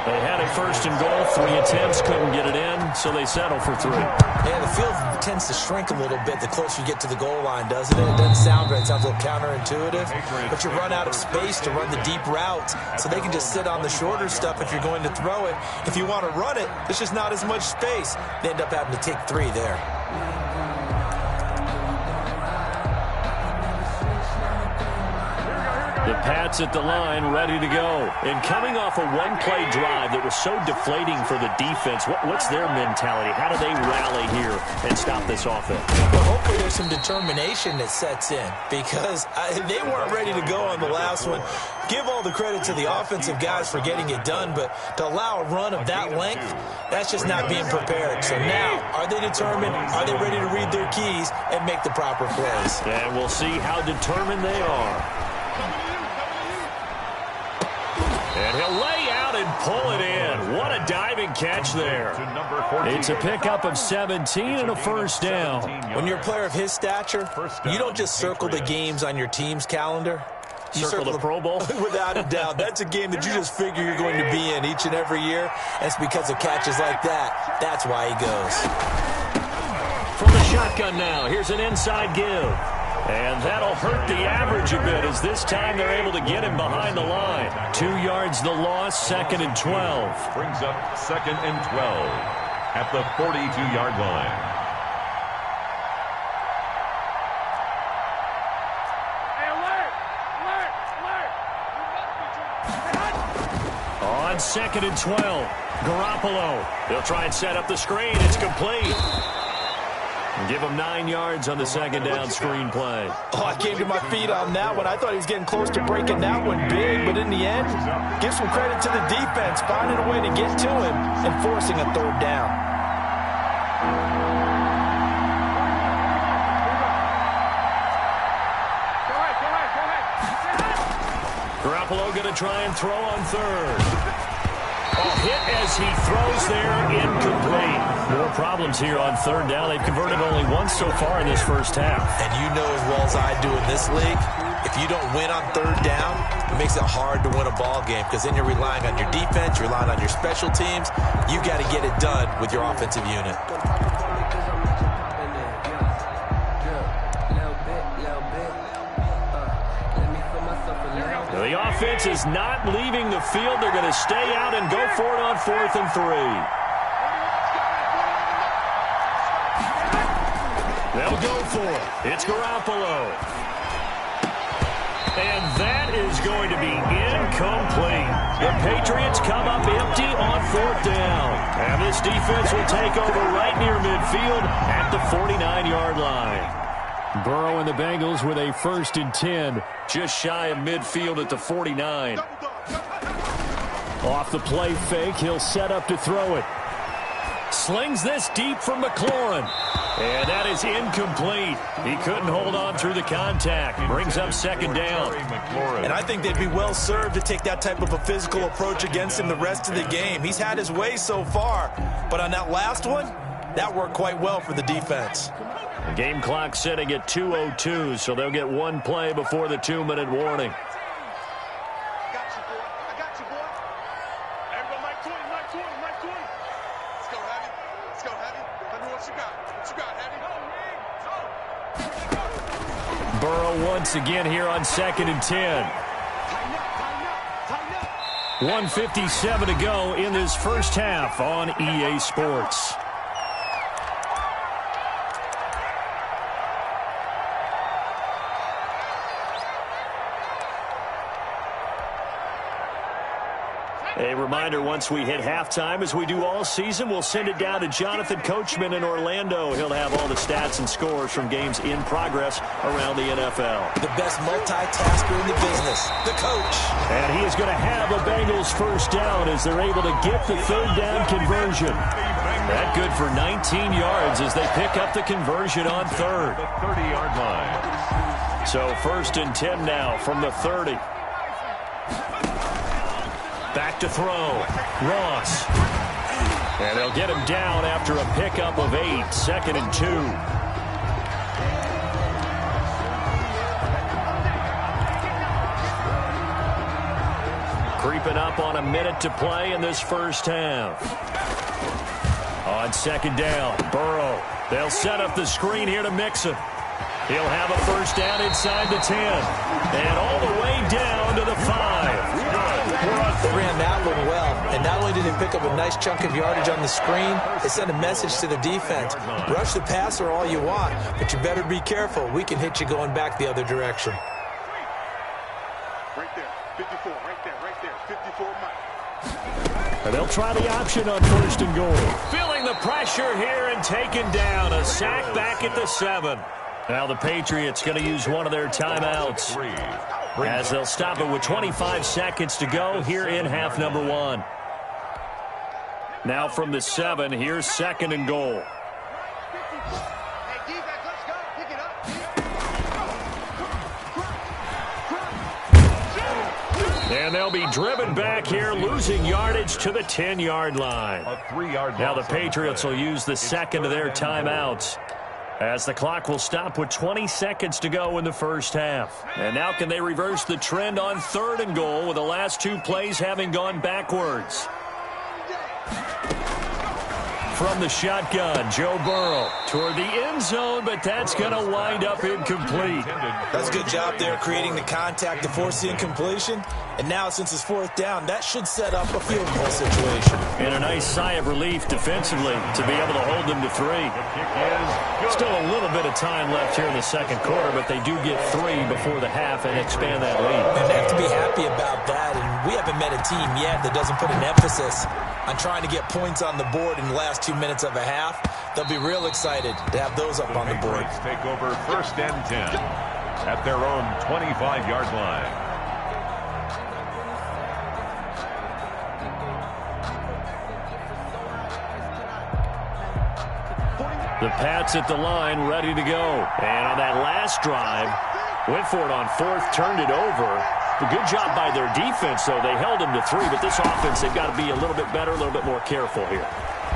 They had a first and goal, 3 attempts, couldn't get it in, so they settle for 3. Yeah, the field tends to shrink a little bit the closer you get to the goal line, doesn't it? It doesn't sound right. It sounds a little counterintuitive. But you run out of space to run the deep routes, so they can just sit on the shorter stuff if you're going to throw it. If you want to run it, there's just not as much space. They end up having to take 3 there. The Pats at the line, ready to go. And coming off a one-play drive that was so deflating for the defense, what's their mentality? How do they rally here and stop this offense? Well, hopefully there's some determination that sets in, because they weren't ready to go on the last one. Give all the credit to the offensive guys for getting it done, but to allow a run of that length, that's just not being prepared. So now, are they determined? Are they ready to read their keys and make the proper plays? And we'll see how determined they are. And he'll lay out and pull it in. What a diving catch there. It's a pickup of 17 and a first down. When you're a player of his stature, you don't just circle the games on your team's calendar. You circle the Pro Bowl? Without a doubt. That's a game that you just figure you're going to be in each and every year. And it's because of catches like that. That's why he goes. From the shotgun now, here's an inside give. And that'll hurt the average a bit, as this time they're able to get him behind the line. 2 yards the loss, 2nd and 12. Brings up 2nd and 12 at the 42-yard line. On 2nd and 12, Garoppolo. They'll try and set up the screen. It's complete. Give him 9 yards on the 2nd down screen play. Oh, I came to my feet on that one. I thought he was getting close to breaking that one big, but in the end, give some credit to the defense, finding a way to get to him and forcing a 3rd down. Garoppolo going to try and throw on 3rd. Hit as he throws there, incomplete. More problems here on 3rd down. They've converted only once so far in this first half. And you know as well as I do in this league, if you don't win on 3rd down, it makes it hard to win a ball game, because then you're relying on your defense, you're relying on your special teams. You've got to get it done with your offensive unit. The offense is not leaving the field. They're going to stay out and go for it on 4th and 3. They'll go for it. It's Garoppolo. And that is going to be incomplete. The Patriots come up empty on 4th down. And this defense will take over right near midfield at the 49-yard line. Burrow and the Bengals with a 1st and 10, just shy of midfield at the 49. Off the play fake, he'll set up to throw it. Slings this deep from McLaurin. And that is incomplete. He couldn't hold on through the contact. Brings up 2nd down. And I think they'd be well served to take that type of a physical approach against him the rest of the game. He's had his way so far, but on that last one, that worked quite well for the defense. The game clock sitting at 2:02, so they'll get one play before the 2-minute warning. I got you, boy. I got you, boy. Everybody, Mike 20, Mike 20, Mike 20. Let's go, Heavy. Let's go, Heavy. Let me know what you got. What you got, Heavy? Burrow once again here on 2nd and 10. 1:57 to go in this first half on EA Sports. A reminder, once we hit halftime, as we do all season, we'll send it down to Jonathan Coachman in Orlando. He'll have all the stats and scores from games in progress around the NFL. The best multitasker in the business, the coach. And he is going to have a Bengals first down as they're able to get the 3rd down conversion. That good for 19 yards as they pick up the conversion on 3rd. The 30-yard line. So 1st and 10 now from the 30. Back to throw. Ross. And they'll get him down after a pickup of 8. 2nd and 2. Creeping up on a minute to play in this first half. On second down, Burrow. They'll set up the screen here to Mixon. He'll have a first down inside the 10. And all the way down to the 5. They ran that one well. And not only did they pick up a nice chunk of yardage on the screen, they sent a message to the defense. Rush the passer all you want, but you better be careful. We can hit you going back the other direction. Right there, 54, right there, 54 miles. And they'll try the option on first and goal. Feeling the pressure here and taken down. A sack back at the 7. Now the Patriots going to use one of their timeouts as they'll stop it with 25 seconds to go here in half number 1. Now from the 7, here's second and goal. And they'll be driven back here, losing yardage to the 10-yard line. A 3-yard now the Patriots will use the second of their timeouts, as the clock will stop with 20 seconds to go in the first half. And now can they reverse the trend on third and goal with the last 2 plays having gone backwards? From the shotgun, Joe Burrow toward the end zone, but that's going to wind up incomplete. That's a good job there creating the contact to force the incompletion. And now since it's fourth down, that should set up a field goal situation. And a nice sigh of relief defensively to be able to hold them to 3. Still a little bit of time left here in the second quarter, but they do get 3 before the half and expand that lead. And they have to be happy about that. And we haven't met a team yet that doesn't put an emphasis on trying to get points on the board in the last 2 minutes of a half. They'll be real excited to have those up on the board. Take over first and 10 at their own 25-yard line. The Pats at the line, ready to go. And on that last drive, went for it on fourth, turned it over. A good job by their defense, though. They held them to 3, but this offense, they've got to be a little bit better, a little bit more careful here.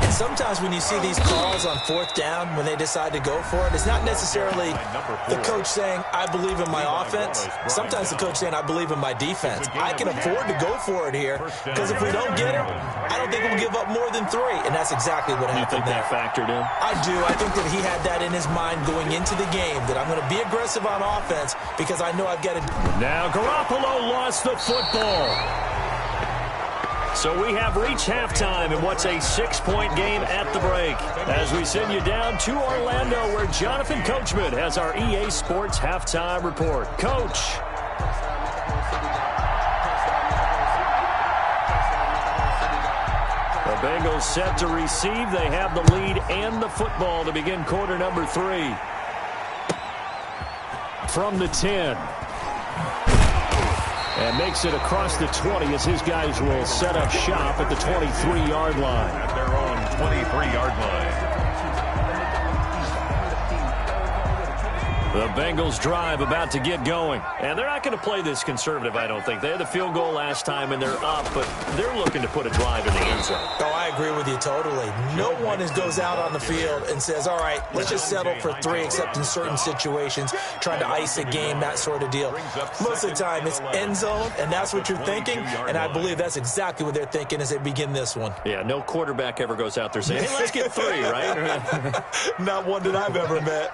And sometimes when you see these calls on fourth down, when they decide to go for it, it's not necessarily the coach saying, I believe in my offense. Sometimes the coach saying, I believe in my defense. I can afford to go for it here, because if we don't get him, I don't think we'll give up more than 3. And that's exactly what happened there. You think that factored in? I do. I think that he had that in his mind going into the game, that I'm going to be aggressive on offense because I know I've got to. Now Garoppolo lost the football. So we have reached halftime in what's a 6-point game at the break, as we send you down to Orlando, where Jonathan Coachman has our EA Sports halftime report. Coach. The Bengals set to receive. They have the lead and the football to begin quarter number 3. From the 10. And makes it across the 20 as his guys will set up shop at the 23-yard line. At their own 23-yard line. The Bengals drive about to get going. And they're not going to play this conservative, I don't think. They had the field goal last time, and they're up, but they're looking to put a drive in the end zone. Oh, I agree with you totally. No one goes out on the field and says, all right, let's just settle for 3, except in certain situations, trying to ice a game, that sort of deal. Most of the time, it's end zone, and that's what you're thinking, and I believe that's exactly what they're thinking as they begin this one. Yeah, no quarterback ever goes out there saying, hey, let's get 3, right? Not one that I've ever met.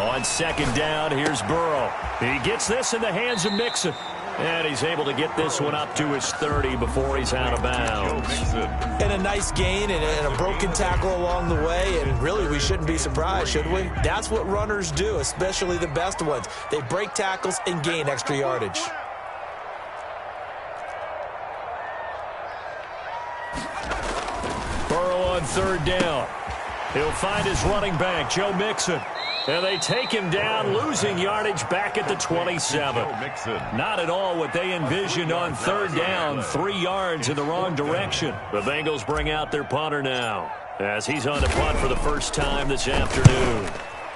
On second down, here's Burrow. He gets this in the hands of Mixon. And he's able to get this one up to his 30 before he's out of bounds. And a nice gain and a broken tackle along the way. And really, we shouldn't be surprised, should we? That's what runners do, especially the best ones. They break tackles and gain extra yardage. Burrow on third down. He'll find his running back, Joe Mixon. And they take him down, losing yardage back at the 27. Not at all what they envisioned on third down. 3 yards in the wrong direction. The Bengals bring out their punter now, as he's on to punt for the first time this afternoon.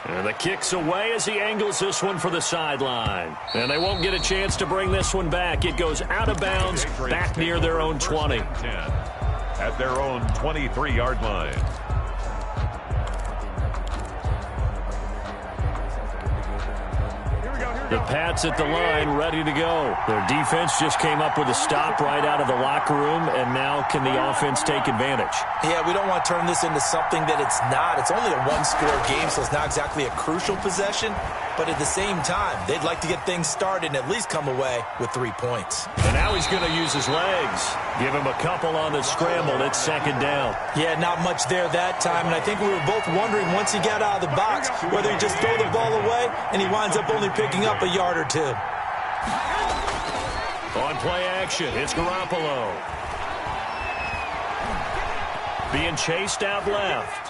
And the kick's away as he angles this one for the sideline. And they won't get a chance to bring this one back. It goes out of bounds, back near their own 20. At their own 23-yard line. The Pats at the line, ready to go. Their defense just came up with a stop right out of the locker room, and now can the offense take advantage? Yeah, we don't want to turn this into something that it's not. It's only a one-score game, so it's not exactly a crucial possession. But at the same time, they'd like to get things started and at least come away with 3 points. And now he's going to use his legs. Give him a couple on the scramble. It's second down. Yeah, not much there that time. And I think we were both wondering once he got out of the box whether he just throw the ball away and he winds up only picking up a yard or two. On play action, it's Garoppolo. Being chased out left.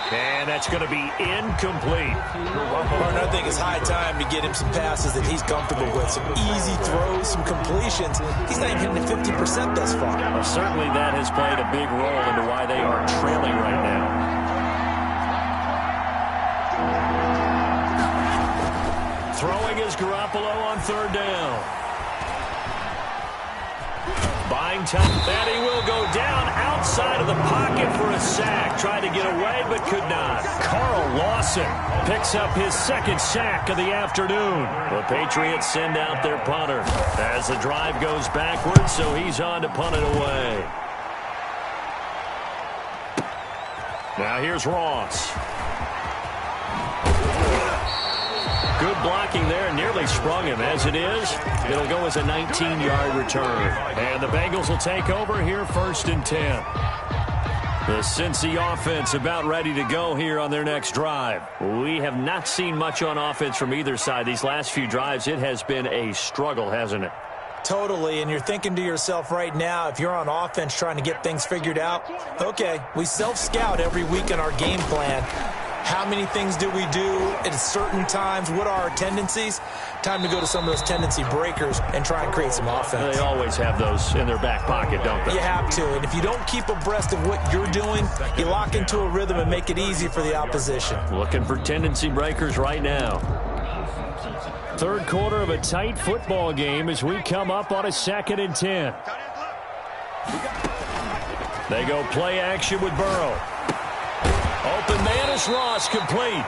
And that's going to be incomplete. I think it's high time to get him some passes that he's comfortable with. Some easy throws, some completions. He's not even hitting 50% thus far. Well, certainly that has played a big role into why they are trailing right now. Throwing is Garoppolo on third down. Buying time, and he will go down outside of the pocket for a sack. Tried to get away, but could not. Carl Lawson picks up his second sack of the afternoon. The Patriots send out their punter as the drive goes backwards, so he's on to punt it away. Now here's Ross. Good blocking there, nearly sprung him. As it is, it'll go as a 19-yard return. And the Bengals will take over here, 1st and 10. The Cincy offense about ready to go here on their next drive. We have not seen much on offense from either side. These last few drives, it has been a struggle, hasn't it? Totally, and you're thinking to yourself right now, if you're on offense trying to get things figured out, okay, we self-scout every week in our game plan. How many things do we do at certain times? What are our tendencies? Time to go to some of those tendency breakers and try and create some offense. They always have those in their back pocket, don't they? You have to, and if you don't keep abreast of what you're doing, you lock into a rhythm and make it easy for the opposition. Looking for tendency breakers right now. Third quarter of a tight football game as we come up on a 2nd and 10. They go play action with Burrow. Open man is Ross, complete.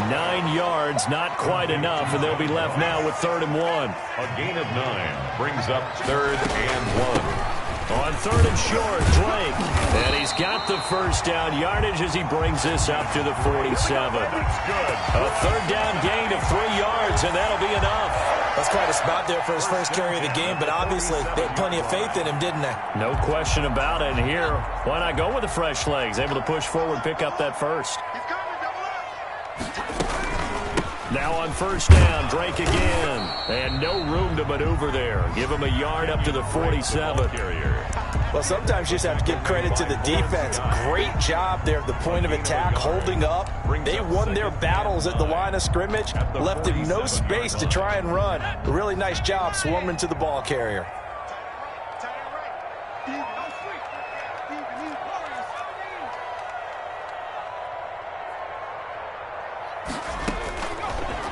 9 yards, not quite enough, and they'll be left now with 3rd and 1. A gain of 9 brings up 3rd and 1. On 3rd and short, Drake. And he's got the first down yardage as he brings this up to the 47. A 3rd down gain of 3 yards, and that'll be enough. That's quite a spot there for his first carry of the game, but obviously they had plenty of faith in him, didn't they? No question about it. And here, why not go with the fresh legs? Able to push forward, pick up that first. Now on 1st down, Drake again. And no room to maneuver there. Give him a yard up to the 47. Well, sometimes you just have to give credit to the defense. Great job there at the point of attack, holding up. They won their battles at the line of scrimmage, left him no space to try and run. A really nice job swarming to the ball carrier.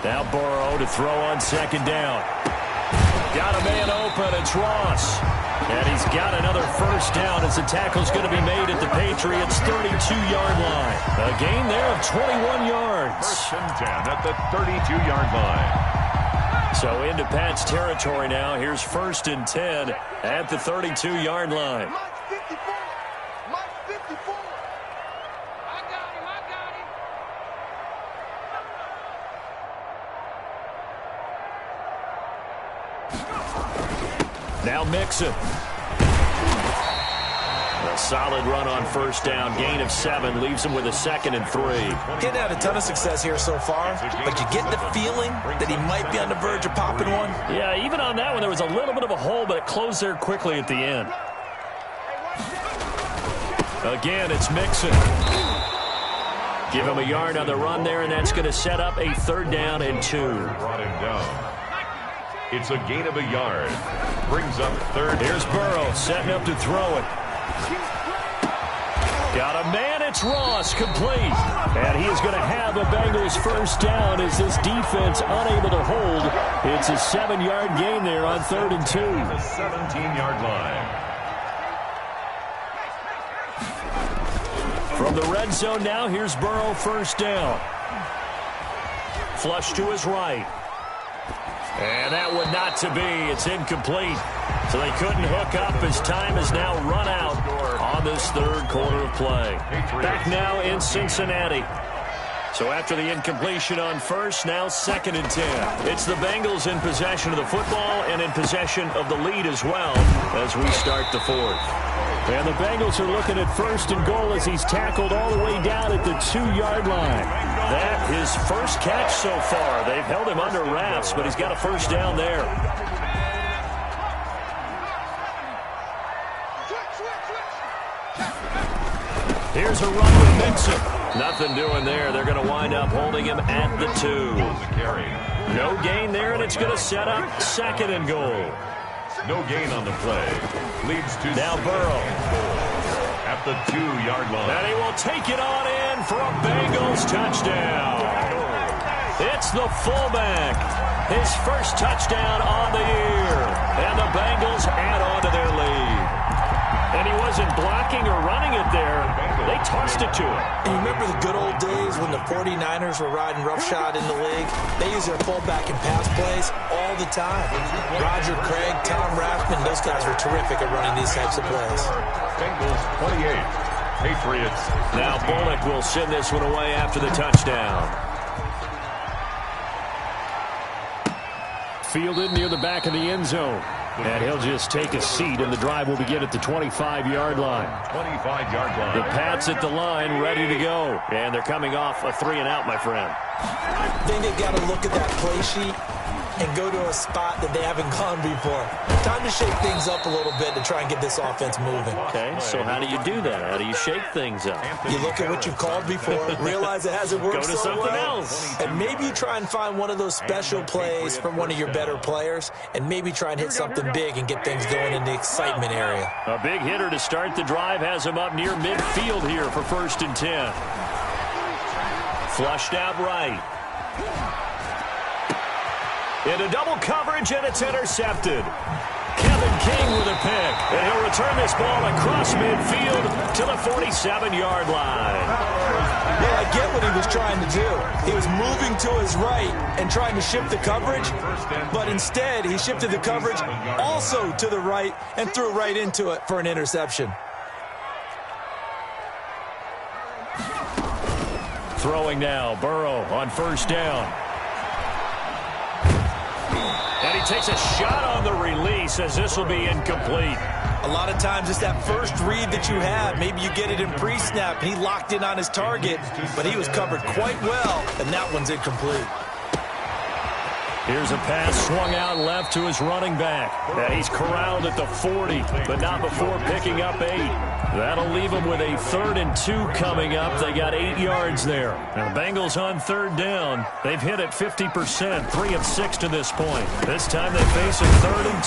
Now Burrow to throw on 2nd down. Got a man open, it's Ross. And he's got another first down as the tackle's going to be made at the Patriots' 32-yard line. A gain there of 21 yards. 1st and 10 at the 32-yard line. So into Pat's territory now. Here's 1st and 10 at the 32-yard line. Now Mixon. A solid run on 1st down. Gain of 7 leaves him with a 2nd and 3. Getting had a ton of success here so far, but you get the feeling that he might be on the verge of popping one. Yeah, even on that one, there was a little bit of a hole, but it closed there quickly at the end. Again, it's Mixon. Give him a yard on the run there, and that's going to set up a 3rd down and 2. Brought him down. It's a gain of a yard. Brings up 3rd. Here's Burrow setting up to throw it. Got a man, it's Ross, complete. And he is going to have a Bengals first down as this defense unable to hold. It's a 7-yard gain there on 3rd and 2. The 17-yard line. From the red zone now, here's Burrow, 1st down. flush to his right. And that would not to be. It's incomplete. So they couldn't hook up as time is now run out on this third quarter of play. Back now in Cincinnati. So after the incompletion on first, now 2nd and 10. It's the Bengals in possession of the football and in possession of the lead as well as we start the fourth. And the Bengals are looking at 1st and goal as he's tackled all the way down at the 2-yard line. That his first catch so far. They've held him under wraps, but he's got a first down there. Here's a run with Mixon. Nothing doing there. They're going to wind up holding him at the 2. No gain there, and it's going to set up 2nd and goal. No gain on the play. Leads to now Burrow at the 2-yard line. And he will take it on in for a Bengals touchdown. It's the fullback. His first touchdown on the year. And the Bengals add on to their lead. And he wasn't blocking or running it there. They tossed it to him. And you remember the good old days when the 49ers were riding roughshod in the league? They use their fullback in pass plays all the time. Roger Craig, Tom Rathman, those guys were terrific at running these types of plays. Bengals 28, Patriots. Now Bullock will send this one away after the touchdown. Fielded near the back of the end zone. And he'll just take a seat, and the drive will begin at the 25-yard line. 25-yard line. The Pats at the line, ready to go. And they're coming off a 3-and-out, my friend. I think they've got to look at that play sheet and go to a spot that they haven't gone before. Time to shake things up a little bit to try and get this offense moving. Okay, so how do you do that? How do you shake things up? You look at what you've called before, realize it hasn't worked Go to so something well, else. and maybe you try and find one of those special plays from one of your better players, and maybe try and hit something big and get things going in the excitement area. A big hitter to start the drive has him up near midfield here for 1st and 10. Flushed out right. Into double coverage, and it's intercepted. Kevin King with a pick, and he'll return this ball across midfield to the 47-yard line. Well, I get what he was trying to do. He was moving to his right and trying to shift the coverage, but instead he shifted the coverage also to the right and threw right into it for an interception. Throwing now, Burrow on 1st down. And he takes a shot on the release as this will be incomplete. A lot of times it's that first read that you have. Maybe you get it in pre-snap, and he locked in on his target, but he was covered quite well, and that one's incomplete. Here's a pass swung out left to his running back. And he's corralled at the 40, but not before picking up 8. That'll leave him with a 3rd and 2 coming up. They got 8 yards there. Now the Bengals on 3rd down. They've hit it 50%, 3 of 6 to this point. This time they face a 3rd and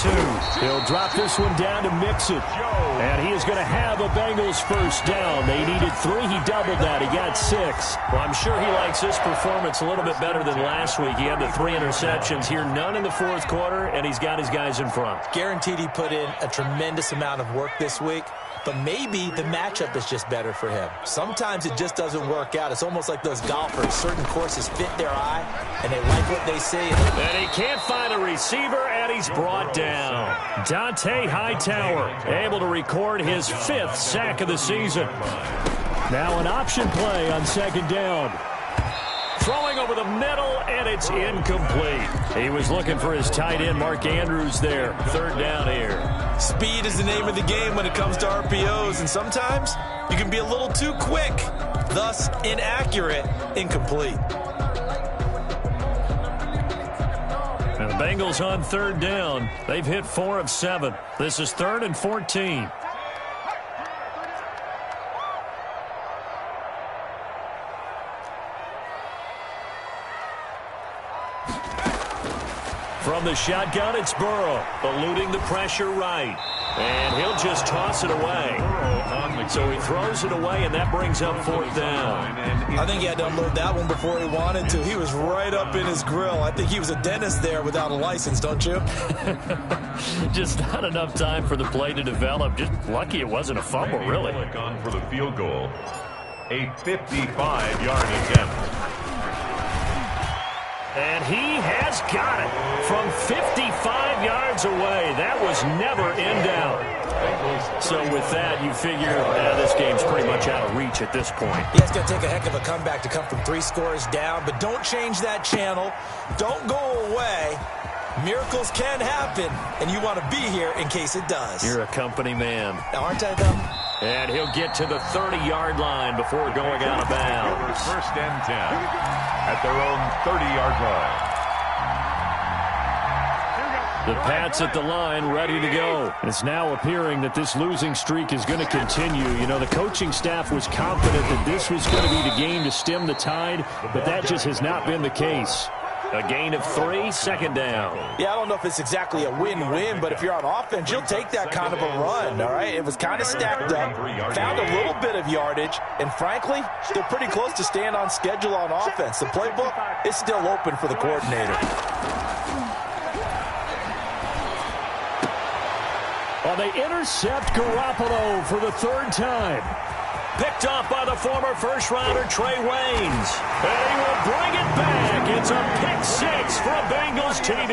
2. He'll drop this one down to Mixon. And he is going to have a Bengals first down. They needed 3. He doubled that. He got 6. Well, I'm sure he likes this performance a little bit better than last week. He had the 3 interceptions here, none in the 4th quarter, and he's got his guys in front. Guaranteed he put in a tremendous amount of work this week, but maybe the matchup is just better for him. Sometimes it just doesn't work out. It's almost like those golfers. Certain courses fit their eye, and they like what they see. And he can't find a receiver, and he's brought down. Dante Hightower able to record his 5th sack of the season. Now an option play on 2nd down. Throwing over the middle, and it's incomplete. He was looking for his tight end, Mark Andrews, there. 3rd down here. Speed is the name of the game when it comes to RPOs, and sometimes you can be a little too quick, thus inaccurate, incomplete. And the Bengals on 3rd down. They've hit 4 of 7. This is 3rd and 14. From the shotgun, it's Burrow, eluding the pressure right. And he'll just toss it away. So he throws it away, and that brings up 4th down. I think he had to unload that one before he wanted to. He was right up in his grill. I think he was a dentist there without a license, don't you? Just not enough time for the play to develop. Just lucky it wasn't a fumble, really. On for the field goal. A 55-yard attempt. And he has got it from 55 yards away. That was never in doubt. So with that, you figure this game's pretty much out of reach at this point. Yeah, it's going to take a heck of a comeback to come from 3 scores down, but don't change that channel. Don't go away. Miracles can happen, and you want to be here in case it does. You're a company man. Aren't I, though? And he'll get to the 30-yard line before going out of bounds. First and 10 at their own 30-yard line. The Pats at the line, ready to go. It's now appearing that this losing streak is going to continue. You know, the coaching staff was confident that this was going to be the game to stem the tide, but that just has not been the case. A gain of 3, second down. Yeah, I don't know if it's exactly a win-win, but if you're on offense, you'll take that kind of a run, all right? It was kind of stacked up, found a little bit of yardage, and frankly, they're pretty close to staying on schedule on offense. The playbook is still open for the coordinator. Well, they intercept Garoppolo for the 3rd time. Picked off by the former first-rounder Trey Waynes. And he will bring it back. It's a pick 6 for a Bengals TD.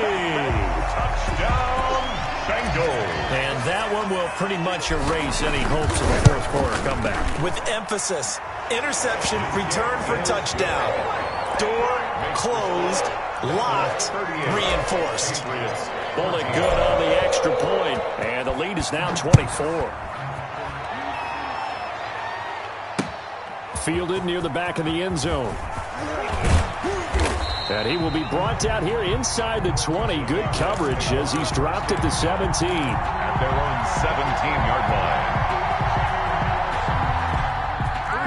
Touchdown, Bengals. And that one will pretty much erase any hopes of a fourth-quarter comeback. With emphasis, interception, return for touchdown. Door closed, locked, reinforced. Bullet good on the extra point. And the lead is now 24. Fielded near the back of the end zone. And he will be brought down here inside the 20. Good coverage as he's dropped at the 17. At their own 17-yard line.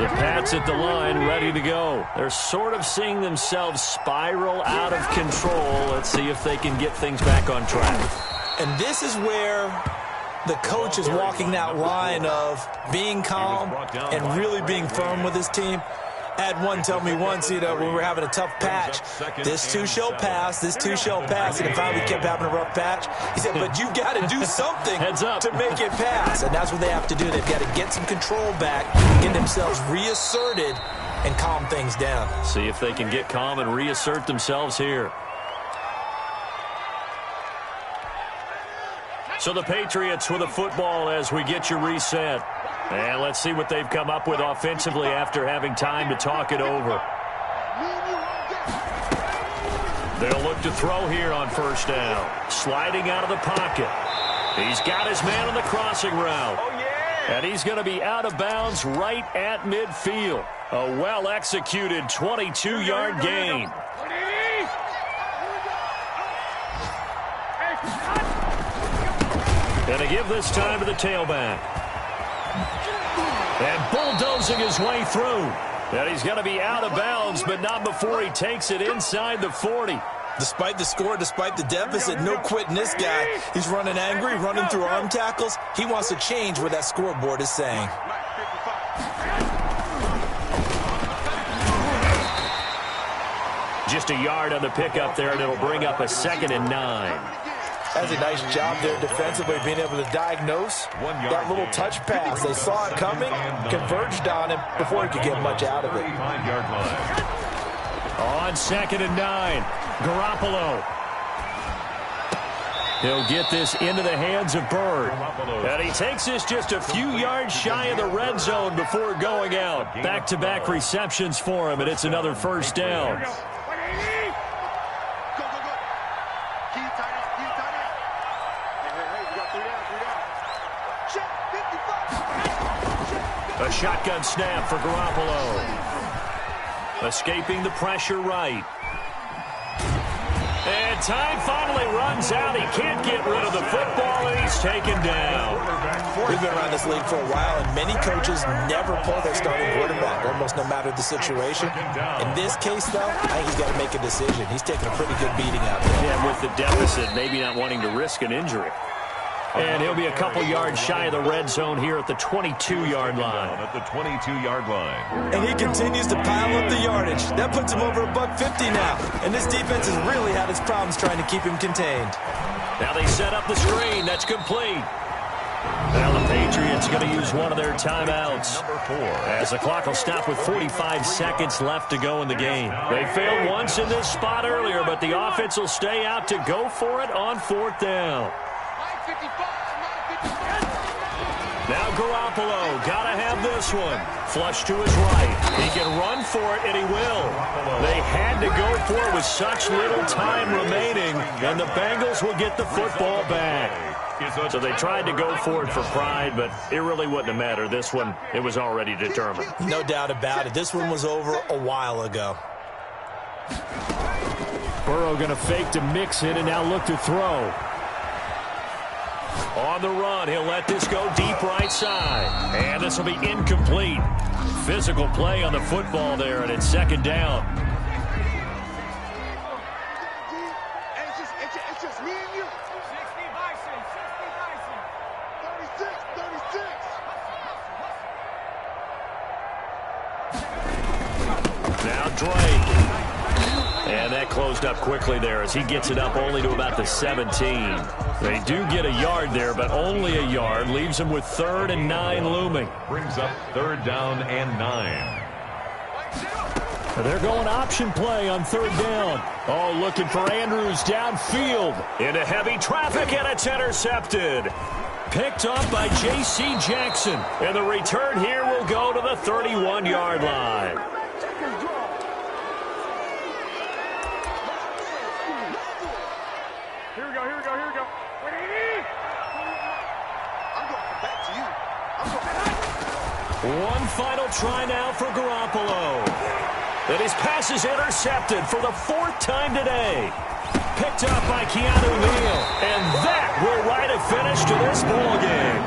The Pats at the line, ready to go. They're sort of seeing themselves spiral out of control. Let's see if they can get things back on track. And this is where the coach is walking that line of being calm and really being firm with his team. I had one tell me once, when we were having a tough patch, this too shall pass, this too shall pass. And finally we kept having a rough patch. He said, but you got to do something to make it pass. And that's what they have to do. They've got to get some control back, get themselves reasserted, and calm things down. See if they can get calm and reassert themselves here. So the Patriots with the football as we get you reset. And let's see what they've come up with offensively after having time to talk it over. They'll look to throw here on first down. Sliding out of the pocket. He's got his man on the crossing route. And he's going to be out of bounds right at midfield. A well-executed 22-yard gain. And to give this time to the tailback. And bulldozing his way through. And he's going to be out of bounds, but not before he takes it inside the 40. Despite the score, despite the deficit, no quitting this guy. He's running angry, running through arm tackles. He wants to change what that scoreboard is saying. Just a yard on the pickup there, and it'll bring up a 2nd and 9. That's a nice job there defensively, being able to diagnose that little touch pass. They saw it coming, converged on him before he could get much out of it. On 2nd and 9, Garoppolo. He'll get this into the hands of Bird. And he takes this just a few yards shy of the red zone before going out. Back-to-back receptions for him, and it's another first down. A shotgun snap for Garoppolo. Escaping the pressure right. And time finally runs out. He can't get rid of the football, and he's taken down. We've been around this league for a while, and many coaches never pull their starting quarterback, almost no matter the situation. In this case, though, I think he's got to make a decision. He's taking a pretty good beating out there. Yeah, with the deficit, maybe not wanting to risk an injury. And he'll be a couple yards shy of the red zone here at the 22-yard line. At the 22-yard line. And he continues to pile up the yardage. That puts him over $150 now. And this defense has really had its problems trying to keep him contained. Now they set up the screen. That's complete. Now the Patriots going to use one of their timeouts as the clock will stop with 45 seconds left to go in the game. They failed once in this spot earlier, but the offense will stay out to go for it on 4th down. Now Garoppolo, got to have this one. Flush to his right. He can run for it, and he will. They had to go for it with such little time remaining, and the Bengals will get the football back. So they tried to go for it for pride, but it really wouldn't have mattered. This one, it was already determined. No doubt about it. This one was over a while ago. Burrow going to fake to mix it and now look to throw. On the run, he'll let this go deep right side. And this will be incomplete. Physical play on the football there, and it's 2nd down. It's just me and you. 60 Bison, 36, 36. Now Drake. And that closed up quickly there as he gets it up only to about the 17. They do get a yard there, but only a yard. Leaves them with 3rd and 9 looming. Brings up 3rd down and 9. They're going option play on 3rd down. Oh, looking for Andrews downfield. Into heavy traffic, and it's intercepted. Picked up by J.C. Jackson. And the return here will go to the 31-yard line. Here we go. I'm going back to you. One final try now for Garoppolo. And his pass is intercepted for the 4th time today. Picked up by Keanu Neal. And that will write a finish to this ball game.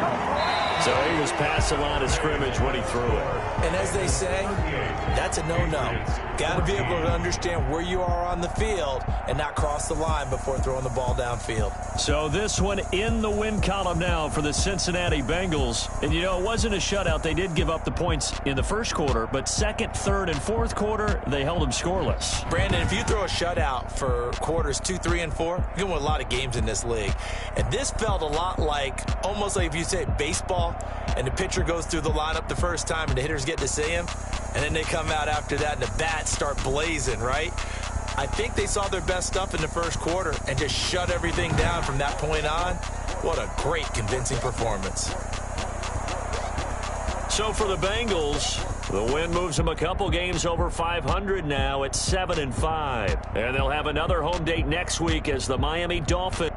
So he was past the line of scrimmage when he threw it. And as they say, that's a no-no. Got to be able to understand where you are on the field and not cross the line before throwing the ball downfield. So this one in the win column now for the Cincinnati Bengals. And, you know, it wasn't a shutout. They did give up the points in the first quarter, but 2nd, 3rd, and 4th quarter, they held them scoreless. Brandon, if you throw a shutout for quarters 2, 3, and 4, you can win a lot of games in this league. And this felt a lot like, almost like if you say baseball, and the pitcher goes through the lineup the first time and the hitters get to see him, and then they come out after that and the bats start blazing, right? I think they saw their best stuff in the first quarter and just shut everything down from that point on. What a great, convincing performance. So for the Bengals, the win moves them a couple games over 500 now at 7-5. And they'll have another home date next week as the Miami Dolphins